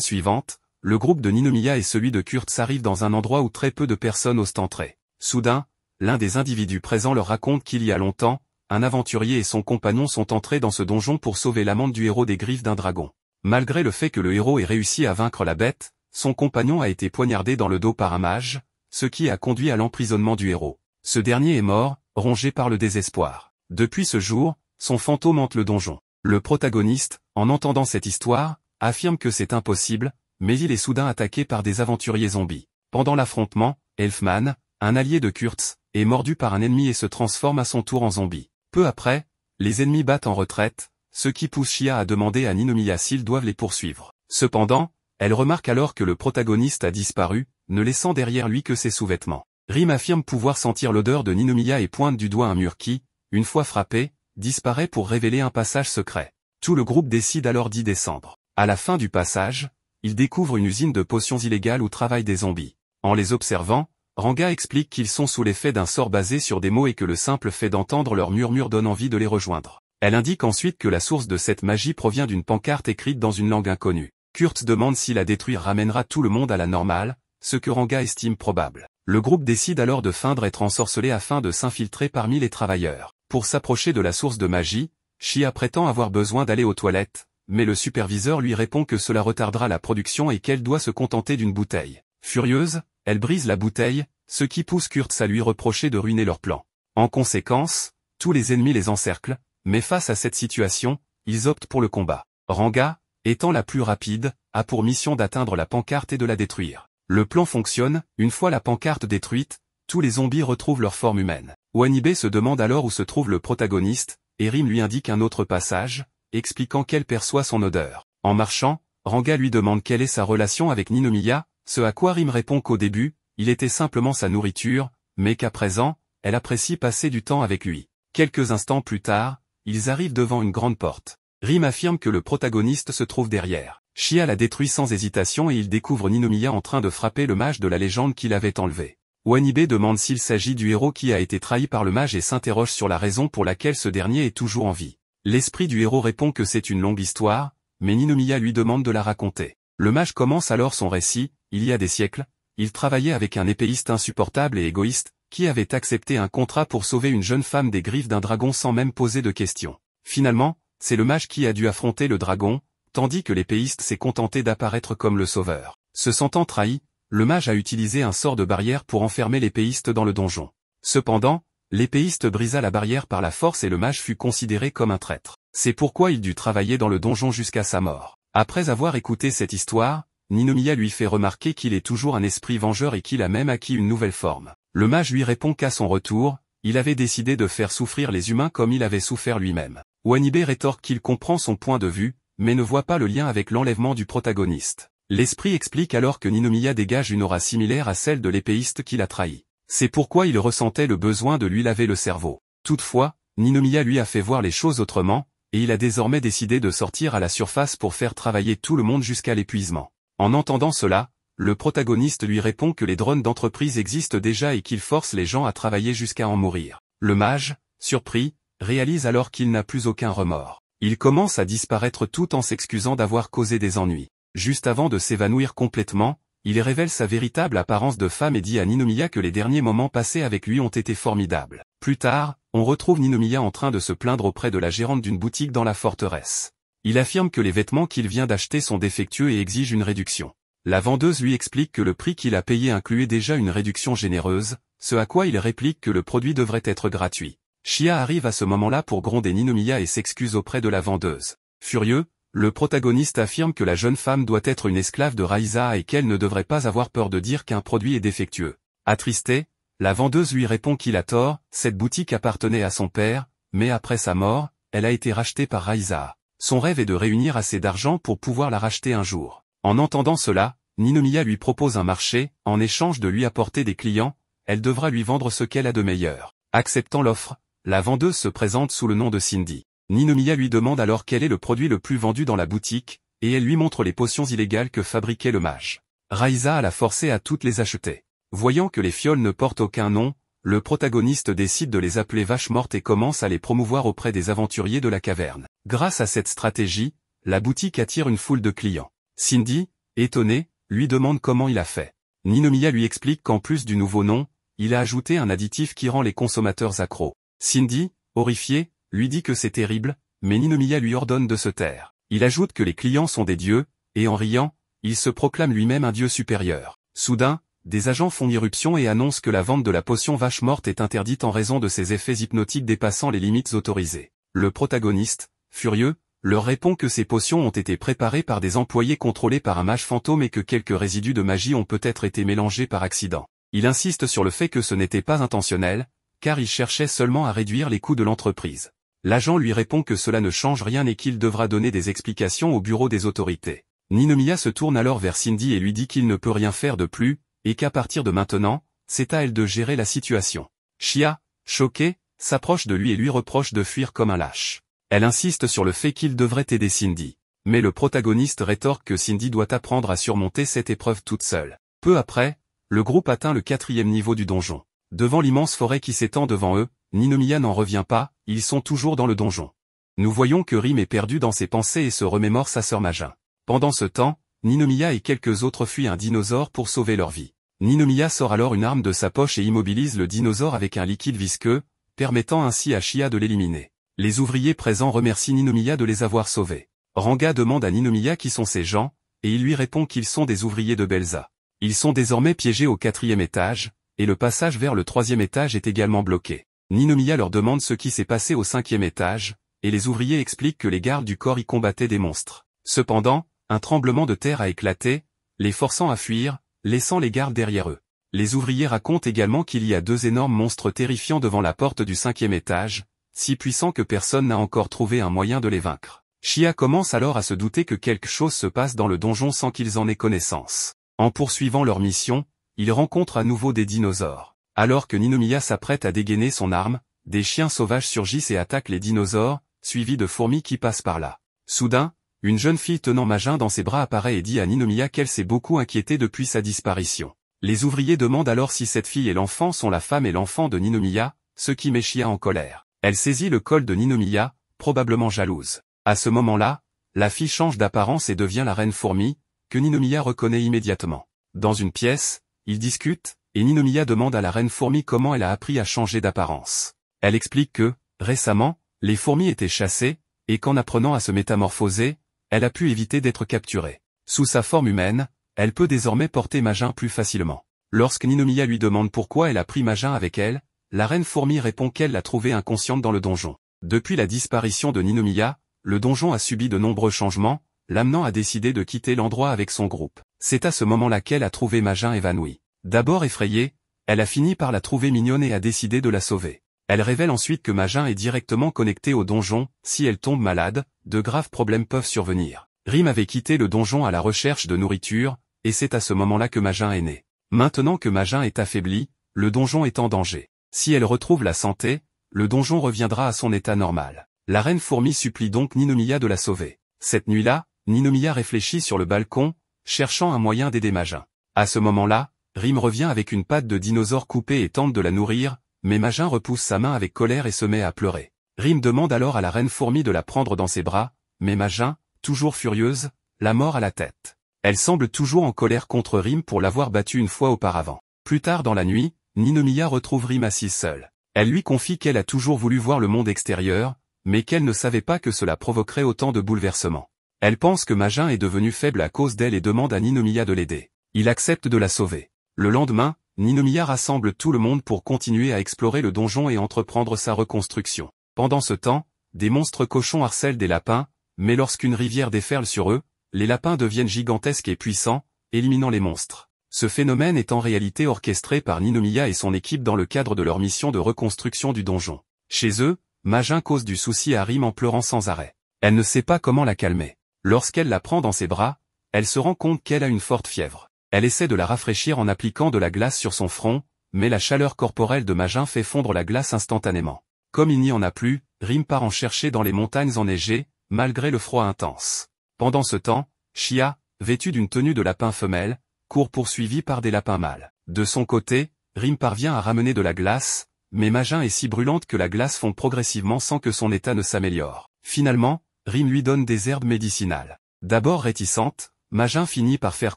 Speaker 1: suivante, le groupe de Ninomiya et celui de Kurtz arrivent dans un endroit où très peu de personnes osent entrer. Soudain, l'un des individus présents leur raconte qu'il y a longtemps, un aventurier et son compagnon sont entrés dans ce donjon pour sauver l'amante du héros des griffes d'un dragon. Malgré le fait que le héros ait réussi à vaincre la bête, son compagnon a été poignardé dans le dos par un mage, ce qui a conduit à l'emprisonnement du héros. Ce dernier est mort, rongé par le désespoir. Depuis ce jour, son fantôme hante le donjon. Le protagoniste, en entendant cette histoire, affirme que c'est impossible, mais il est soudain attaqué par des aventuriers zombies. Pendant l'affrontement, Elfman, un allié de Kurtz, est mordu par un ennemi et se transforme à son tour en zombie. Peu après, les ennemis battent en retraite, ce qui pousse Shia à demander à Ninomiya s'ils doivent les poursuivre. Cependant, elle remarque alors que le protagoniste a disparu, ne laissant derrière lui que ses sous-vêtements. Rim affirme pouvoir sentir l'odeur de Ninomiya et pointe du doigt un mur qui, une fois frappé, disparaît pour révéler un passage secret. Tout le groupe décide alors d'y descendre. À la fin du passage, ils découvrent une usine de potions illégales où travaillent des zombies. En les observant, Ranga explique qu'ils sont sous l'effet d'un sort basé sur des mots et que le simple fait d'entendre leur murmure donne envie de les rejoindre. Elle indique ensuite que la source de cette magie provient d'une pancarte écrite dans une langue inconnue. Kurtz demande si la détruire ramènera tout le monde à la normale, ce que Ranga estime probable. Le groupe décide alors de feindre être ensorcelé afin de s'infiltrer parmi les travailleurs. Pour s'approcher de la source de magie, Shia prétend avoir besoin d'aller aux toilettes, mais le superviseur lui répond que cela retardera la production et qu'elle doit se contenter d'une bouteille. Furieuse, elle brise la bouteille, ce qui pousse Kurtz à lui reprocher de ruiner leur plan. En conséquence, tous les ennemis les encerclent, mais face à cette situation, ils optent pour le combat. Ranga, étant la plus rapide, a pour mission d'atteindre la pancarte et de la détruire. Le plan fonctionne, une fois la pancarte détruite, tous les zombies retrouvent leur forme humaine. Wanibe se demande alors où se trouve le protagoniste, et Rim lui indique un autre passage, expliquant qu'elle perçoit son odeur. En marchant, Ranga lui demande quelle est sa relation avec Ninomiya, ce à quoi Rim répond qu'au début, il était simplement sa nourriture, mais qu'à présent, elle apprécie passer du temps avec lui. Quelques instants plus tard, ils arrivent devant une grande porte. Rim affirme que le protagoniste se trouve derrière. Shia la détruit sans hésitation et il découvre Ninomiya en train de frapper le mage de la légende qui l'avait enlevé. Wanibe demande s'il s'agit du héros qui a été trahi par le mage et s'interroge sur la raison pour laquelle ce dernier est toujours en vie. L'esprit du héros répond que c'est une longue histoire, mais Ninomiya lui demande de la raconter. Le mage commence alors son récit. Il y a des siècles, il travaillait avec un épéiste insupportable et égoïste, qui avait accepté un contrat pour sauver une jeune femme des griffes d'un dragon sans même poser de questions. Finalement, c'est le mage qui a dû affronter le dragon, tandis que l'épéiste s'est contenté d'apparaître comme le sauveur. Se sentant trahi, le mage a utilisé un sort de barrière pour enfermer l'épéiste dans le donjon. Cependant, l'épéiste brisa la barrière par la force et le mage fut considéré comme un traître. C'est pourquoi il dut travailler dans le donjon jusqu'à sa mort. Après avoir écouté cette histoire, Ninomiya lui fait remarquer qu'il est toujours un esprit vengeur et qu'il a même acquis une nouvelle forme. Le mage lui répond qu'à son retour, il avait décidé de faire souffrir les humains comme il avait souffert lui-même. Wanibe rétorque qu'il comprend son point de vue, mais ne voit pas le lien avec l'enlèvement du protagoniste. L'esprit explique alors que Ninomiya dégage une aura similaire à celle de l'épéiste qui l'a trahi. C'est pourquoi il ressentait le besoin de lui laver le cerveau. Toutefois, Ninomiya lui a fait voir les choses autrement, et il a désormais décidé de sortir à la surface pour faire travailler tout le monde jusqu'à l'épuisement. En entendant cela, le protagoniste lui répond que les drones d'entreprise existent déjà et qu'il force les gens à travailler jusqu'à en mourir. Le mage, surpris, réalise alors qu'il n'a plus aucun remords. Il commence à disparaître tout en s'excusant d'avoir causé des ennuis. Juste avant de s'évanouir complètement, il révèle sa véritable apparence de femme et dit à Ninomiya que les derniers moments passés avec lui ont été formidables. Plus tard, on retrouve Ninomiya en train de se plaindre auprès de la gérante d'une boutique dans la forteresse. Il affirme que les vêtements qu'il vient d'acheter sont défectueux et exige une réduction. La vendeuse lui explique que le prix qu'il a payé incluait déjà une réduction généreuse, ce à quoi il réplique que le produit devrait être gratuit. Shia arrive à ce moment-là pour gronder Ninomiya et s'excuse auprès de la vendeuse. Furieux, le protagoniste affirme que la jeune femme doit être une esclave de Raiza et qu'elle ne devrait pas avoir peur de dire qu'un produit est défectueux. Attristé, la vendeuse lui répond qu'il a tort, cette boutique appartenait à son père, mais après sa mort, elle a été rachetée par Raiza. Son rêve est de réunir assez d'argent pour pouvoir la racheter un jour. En entendant cela, Ninomiya lui propose un marché, en échange de lui apporter des clients, elle devra lui vendre ce qu'elle a de meilleur. Acceptant l'offre, la vendeuse se présente sous le nom de Cindy. Ninomiya lui demande alors quel est le produit le plus vendu dans la boutique, et elle lui montre les potions illégales que fabriquait le mage. Raisa l'a forcé à toutes les acheter. Voyant que les fioles ne portent aucun nom, le protagoniste décide de les appeler vaches mortes et commence à les promouvoir auprès des aventuriers de la caverne. Grâce à cette stratégie, la boutique attire une foule de clients. Cindy, étonnée, lui demande comment il a fait. Ninomiya lui explique qu'en plus du nouveau nom, il a ajouté un additif qui rend les consommateurs accros. Cindy, horrifiée, lui dit que c'est terrible, mais Ninomiya lui ordonne de se taire. Il ajoute que les clients sont des dieux, et en riant, il se proclame lui-même un dieu supérieur. Soudain, des agents font irruption et annoncent que la vente de la potion vache morte est interdite en raison de ses effets hypnotiques dépassant les limites autorisées. Le protagoniste, furieux, leur répond que ces potions ont été préparées par des employés contrôlés par un mage fantôme et que quelques résidus de magie ont peut-être été mélangés par accident. Il insiste sur le fait que ce n'était pas intentionnel, car il cherchait seulement à réduire les coûts de l'entreprise. L'agent lui répond que cela ne change rien et qu'il devra donner des explications au bureau des autorités. Ninomiya se tourne alors vers Cindy et lui dit qu'il ne peut rien faire de plus, et qu'à partir de maintenant, c'est à elle de gérer la situation. Chia, choquée, s'approche de lui et lui reproche de fuir comme un lâche. Elle insiste sur le fait qu'il devrait aider Cindy. Mais le protagoniste rétorque que Cindy doit apprendre à surmonter cette épreuve toute seule. Peu après, le groupe atteint le 4e niveau du donjon. Devant l'immense forêt qui s'étend devant eux, Ninomiya n'en revient pas, ils sont toujours dans le donjon. Nous voyons que Rim est perdu dans ses pensées et se remémore sa sœur Majin. Pendant ce temps, Ninomiya et quelques autres fuient un dinosaure pour sauver leur vie. Ninomiya sort alors une arme de sa poche et immobilise le dinosaure avec un liquide visqueux, permettant ainsi à Chia de l'éliminer. Les ouvriers présents remercient Ninomiya de les avoir sauvés. Ranga demande à Ninomiya qui sont ces gens, et il lui répond qu'ils sont des ouvriers de Belza. Ils sont désormais piégés au 4e étage, et le passage vers le 3e étage est également bloqué. Ninomiya leur demande ce qui s'est passé au 5e étage, et les ouvriers expliquent que les gardes du corps y combattaient des monstres. Cependant, un tremblement de terre a éclaté, les forçant à fuir, laissant les gardes derrière eux. Les ouvriers racontent également qu'il y a 2 énormes monstres terrifiants devant la porte du 5e étage, si puissants que personne n'a encore trouvé un moyen de les vaincre. Chia commence alors à se douter que quelque chose se passe dans le donjon sans qu'ils en aient connaissance. En poursuivant leur mission, ils rencontrent à nouveau des dinosaures. Alors que Ninomiya s'apprête à dégainer son arme, des chiens sauvages surgissent et attaquent les dinosaures, suivis de fourmis qui passent par là. Soudain, une jeune fille tenant Majin dans ses bras apparaît et dit à Ninomiya qu'elle s'est beaucoup inquiétée depuis sa disparition. Les ouvriers demandent alors si cette fille et l'enfant sont la femme et l'enfant de Ninomiya, ce qui met Chia en colère. Elle saisit le col de Ninomiya, probablement jalouse. À ce moment-là, la fille change d'apparence et devient la reine fourmi, que Ninomiya reconnaît immédiatement. Dans une pièce, ils discutent, et Ninomiya demande à la reine fourmi comment elle a appris à changer d'apparence. Elle explique que, récemment, les fourmis étaient chassées, et qu'en apprenant à se métamorphoser, elle a pu éviter d'être capturée. Sous sa forme humaine, elle peut désormais porter Majin plus facilement. Lorsque Ninomiya lui demande pourquoi elle a pris Majin avec elle, la reine fourmi répond qu'elle l'a trouvée inconsciente dans le donjon. Depuis la disparition de Ninomiya, le donjon a subi de nombreux changements, l'amenant à décider de quitter l'endroit avec son groupe. C'est à ce moment-là qu'elle a trouvé Majin évanouie. D'abord effrayée, elle a fini par la trouver mignonne et a décidé de la sauver. Elle révèle ensuite que Majin est directement connecté au donjon, si elle tombe malade, de graves problèmes peuvent survenir. Rim avait quitté le donjon à la recherche de nourriture, et c'est à ce moment-là que Majin est né. Maintenant que Majin est affaibli, le donjon est en danger. Si elle retrouve la santé, le donjon reviendra à son état normal. La reine fourmi supplie donc Ninomiya de la sauver. Cette nuit-là, Ninomiya réfléchit sur le balcon, cherchant un moyen d'aider Majin. À ce moment-là, Rim revient avec une patte de dinosaure coupée et tente de la nourrir, mais Majin repousse sa main avec colère et se met à pleurer. Rim demande alors à la reine fourmi de la prendre dans ses bras, mais Majin, toujours furieuse, la mord à la tête. Elle semble toujours en colère contre Rim pour l'avoir battu une fois auparavant. Plus tard dans la nuit, Ninomiya retrouve Rim assise seule. Elle lui confie qu'elle a toujours voulu voir le monde extérieur, mais qu'elle ne savait pas que cela provoquerait autant de bouleversements. Elle pense que Majin est devenu faible à cause d'elle et demande à Ninomiya de l'aider. Il accepte de la sauver. Le lendemain, Ninomiya rassemble tout le monde pour continuer à explorer le donjon et entreprendre sa reconstruction. Pendant ce temps, des monstres cochons harcèlent des lapins, mais lorsqu'une rivière déferle sur eux, les lapins deviennent gigantesques et puissants, éliminant les monstres. Ce phénomène est en réalité orchestré par Ninomiya et son équipe dans le cadre de leur mission de reconstruction du donjon. Chez eux, Majin cause du souci à Rim en pleurant sans arrêt. Elle ne sait pas comment la calmer. Lorsqu'elle la prend dans ses bras, elle se rend compte qu'elle a une forte fièvre. Elle essaie de la rafraîchir en appliquant de la glace sur son front, mais la chaleur corporelle de Majin fait fondre la glace instantanément. Comme il n'y en a plus, Rim part en chercher dans les montagnes enneigées, malgré le froid intense. Pendant ce temps, Chia, vêtu d'une tenue de lapin femelle, court poursuivi par des lapins mâles. De son côté, Rim parvient à ramener de la glace, mais Majin est si brûlante que la glace fond progressivement sans que son état ne s'améliore. Finalement, Rim lui donne des herbes médicinales. D'abord réticente, Majin finit par faire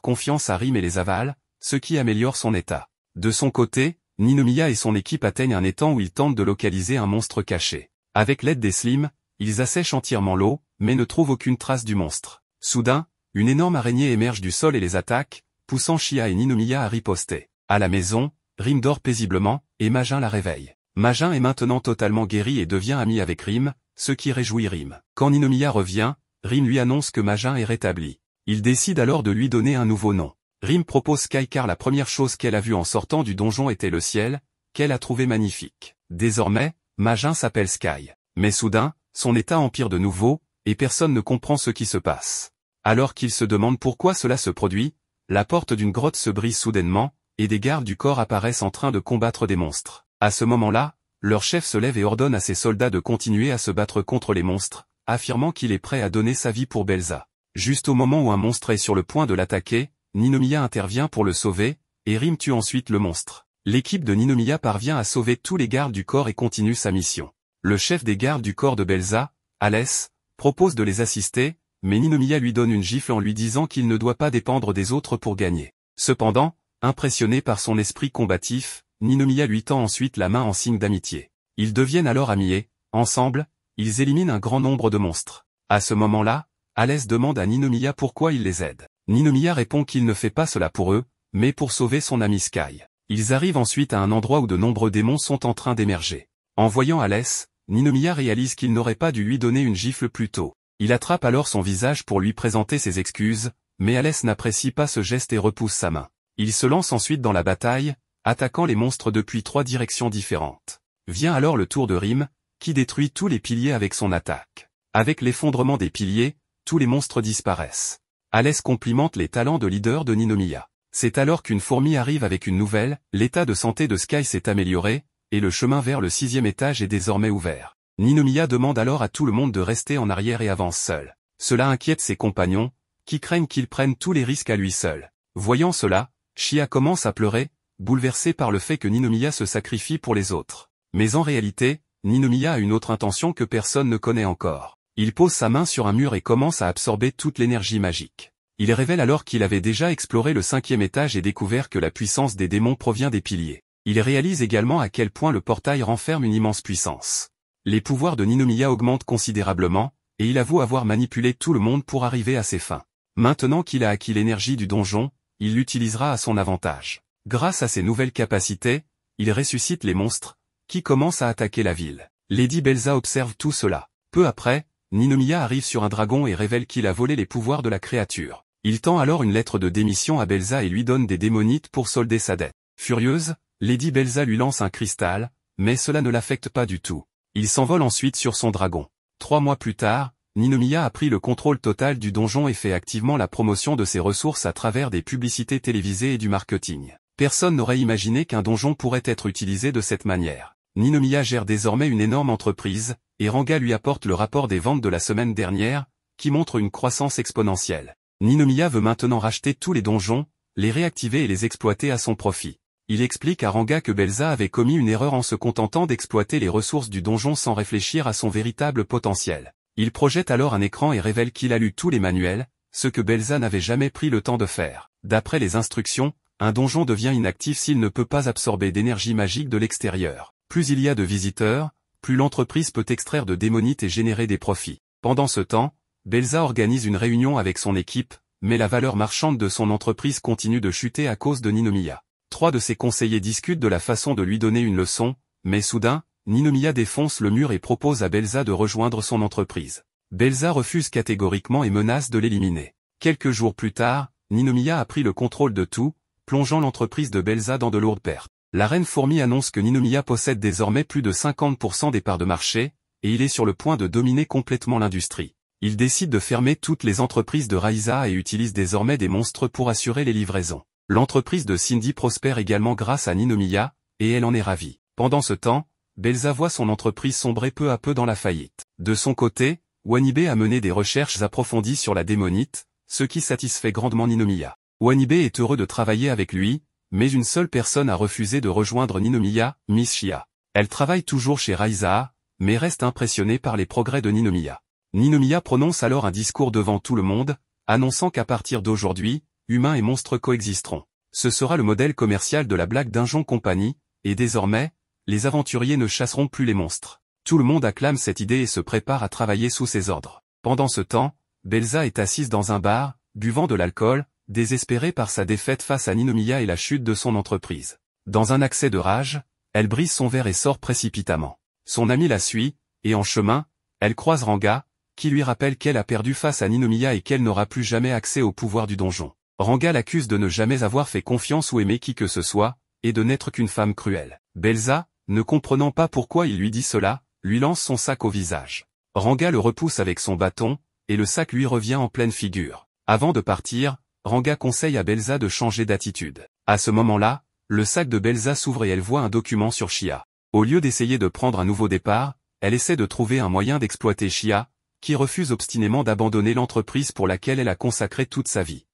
Speaker 1: confiance à Rim et les avale, ce qui améliore son état. De son côté, Ninomiya et son équipe atteignent un étang où ils tentent de localiser un monstre caché. Avec l'aide des Slims, ils assèchent entièrement l'eau, mais ne trouvent aucune trace du monstre. Soudain, une énorme araignée émerge du sol et les attaque, poussant Chia et Ninomiya à riposter. À la maison, Rim dort paisiblement, et Majin la réveille. Majin est maintenant totalement guéri et devient ami avec Rim, ce qui réjouit Rim. Quand Ninomiya revient, Rim lui annonce que Majin est rétabli. Il décide alors de lui donner un nouveau nom. Rim propose Sky car la première chose qu'elle a vue en sortant du donjon était le ciel, qu'elle a trouvé magnifique. Désormais, Majin s'appelle Sky. Mais soudain, son état empire de nouveau, et personne ne comprend ce qui se passe. Alors qu'il se demande pourquoi cela se produit, la porte d'une grotte se brise soudainement, et des gardes du corps apparaissent en train de combattre des monstres. À ce moment-là, leur chef se lève et ordonne à ses soldats de continuer à se battre contre les monstres, affirmant qu'il est prêt à donner sa vie pour Belza. Juste au moment où un monstre est sur le point de l'attaquer, Ninomiya intervient pour le sauver, et Rim tue ensuite le monstre. L'équipe de Ninomiya parvient à sauver tous les gardes du corps et continue sa mission. Le chef des gardes du corps de Belza, Alès, propose de les assister, mais Ninomiya lui donne une gifle en lui disant qu'il ne doit pas dépendre des autres pour gagner. Cependant, impressionné par son esprit combatif, Ninomiya lui tend ensuite la main en signe d'amitié. Ils deviennent alors amis et, ensemble, ils éliminent un grand nombre de monstres. À ce moment-là, Alès demande à Ninomiya pourquoi il les aide. Ninomiya répond qu'il ne fait pas cela pour eux, mais pour sauver son ami Sky. Ils arrivent ensuite à un endroit où de nombreux démons sont en train d'émerger. En voyant Alès, Ninomiya réalise qu'il n'aurait pas dû lui donner une gifle plus tôt. Il attrape alors son visage pour lui présenter ses excuses, mais Alès n'apprécie pas ce geste et repousse sa main. Il se lance ensuite dans la bataille, attaquant les monstres depuis 3 directions différentes. Vient alors le tour de Rim, qui détruit tous les piliers avec son attaque. Avec l'effondrement des piliers, tous les monstres disparaissent. Alès complimente les talents de leader de Ninomiya. C'est alors qu'une fourmi arrive avec une nouvelle, l'état de santé de Sky s'est amélioré, et le chemin vers le 6e étage est désormais ouvert. Ninomiya demande alors à tout le monde de rester en arrière et avance seul. Cela inquiète ses compagnons, qui craignent qu'il prenne tous les risques à lui seul. Voyant cela, Chia commence à pleurer, bouleversé par le fait que Ninomiya se sacrifie pour les autres. Mais en réalité, Ninomiya a une autre intention que personne ne connaît encore. Il pose sa main sur un mur et commence à absorber toute l'énergie magique. Il révèle alors qu'il avait déjà exploré le 5e étage et découvert que la puissance des démons provient des piliers. Il réalise également à quel point le portail renferme une immense puissance. Les pouvoirs de Ninomiya augmentent considérablement, et il avoue avoir manipulé tout le monde pour arriver à ses fins. Maintenant qu'il a acquis l'énergie du donjon, il l'utilisera à son avantage. Grâce à ses nouvelles capacités, il ressuscite les monstres, qui commencent à attaquer la ville. Lady Belza observe tout cela. Peu après, Ninomiya arrive sur un dragon et révèle qu'il a volé les pouvoirs de la créature. Il tend alors une lettre de démission à Belza et lui donne des démonites pour solder sa dette. Furieuse, Lady Belza lui lance un cristal, mais cela ne l'affecte pas du tout. Il s'envole ensuite sur son dragon. 3 mois plus tard, Ninomiya a pris le contrôle total du donjon et fait activement la promotion de ses ressources à travers des publicités télévisées et du marketing. Personne n'aurait imaginé qu'un donjon pourrait être utilisé de cette manière. Ninomiya gère désormais une énorme entreprise, et Ranga lui apporte le rapport des ventes de la semaine dernière, qui montre une croissance exponentielle. Ninomiya veut maintenant racheter tous les donjons, les réactiver et les exploiter à son profit. Il explique à Ranga que Belza avait commis une erreur en se contentant d'exploiter les ressources du donjon sans réfléchir à son véritable potentiel. Il projette alors un écran et révèle qu'il a lu tous les manuels, ce que Belza n'avait jamais pris le temps de faire. D'après les instructions, un donjon devient inactif s'il ne peut pas absorber d'énergie magique de l'extérieur. Plus il y a de visiteurs, plus l'entreprise peut extraire de démonites et générer des profits. Pendant ce temps, Belza organise une réunion avec son équipe, mais la valeur marchande de son entreprise continue de chuter à cause de Ninomiya. 3 de ses conseillers discutent de la façon de lui donner une leçon, mais soudain, Ninomiya défonce le mur et propose à Belza de rejoindre son entreprise. Belza refuse catégoriquement et menace de l'éliminer. Quelques jours plus tard, Ninomiya a pris le contrôle de tout, plongeant l'entreprise de Belza dans de lourdes pertes. La reine fourmi annonce que Ninomiya possède désormais plus de 50% des parts de marché, et il est sur le point de dominer complètement l'industrie. Il décide de fermer toutes les entreprises de Raiza et utilise désormais des monstres pour assurer les livraisons. L'entreprise de Cindy prospère également grâce à Ninomiya, et elle en est ravie. Pendant ce temps, Belza voit son entreprise sombrer peu à peu dans la faillite. De son côté, Wanibe a mené des recherches approfondies sur la démonite, ce qui satisfait grandement Ninomiya. Wanibe est heureux de travailler avec lui, mais une seule personne a refusé de rejoindre Ninomiya, Miss Shia. Elle travaille toujours chez Raizawa, mais reste impressionnée par les progrès de Ninomiya. Ninomiya prononce alors un discours devant tout le monde, annonçant qu'à partir d'aujourd'hui, humains et monstres coexisteront. Ce sera le modèle commercial de la Black Dungeon Company, et désormais, les aventuriers ne chasseront plus les monstres. Tout le monde acclame cette idée et se prépare à travailler sous ses ordres. Pendant ce temps, Belza est assise dans un bar, buvant de l'alcool, désespérée par sa défaite face à Ninomiya et la chute de son entreprise. Dans un accès de rage, elle brise son verre et sort précipitamment. Son ami la suit, et en chemin, elle croise Ranga, qui lui rappelle qu'elle a perdu face à Ninomiya et qu'elle n'aura plus jamais accès au pouvoir du donjon. Ranga l'accuse de ne jamais avoir fait confiance ou aimé qui que ce soit, et de n'être qu'une femme cruelle. Belza, ne comprenant pas pourquoi il lui dit cela, lui lance son sac au visage. Ranga le repousse avec son bâton, et le sac lui revient en pleine figure. Avant de partir, Ranga conseille à Belza de changer d'attitude. À ce moment-là, le sac de Belza s'ouvre et elle voit un document sur Shia. Au lieu d'essayer de prendre un nouveau départ, elle essaie de trouver un moyen d'exploiter Shia, qui refuse obstinément d'abandonner l'entreprise pour laquelle elle a consacré toute sa vie.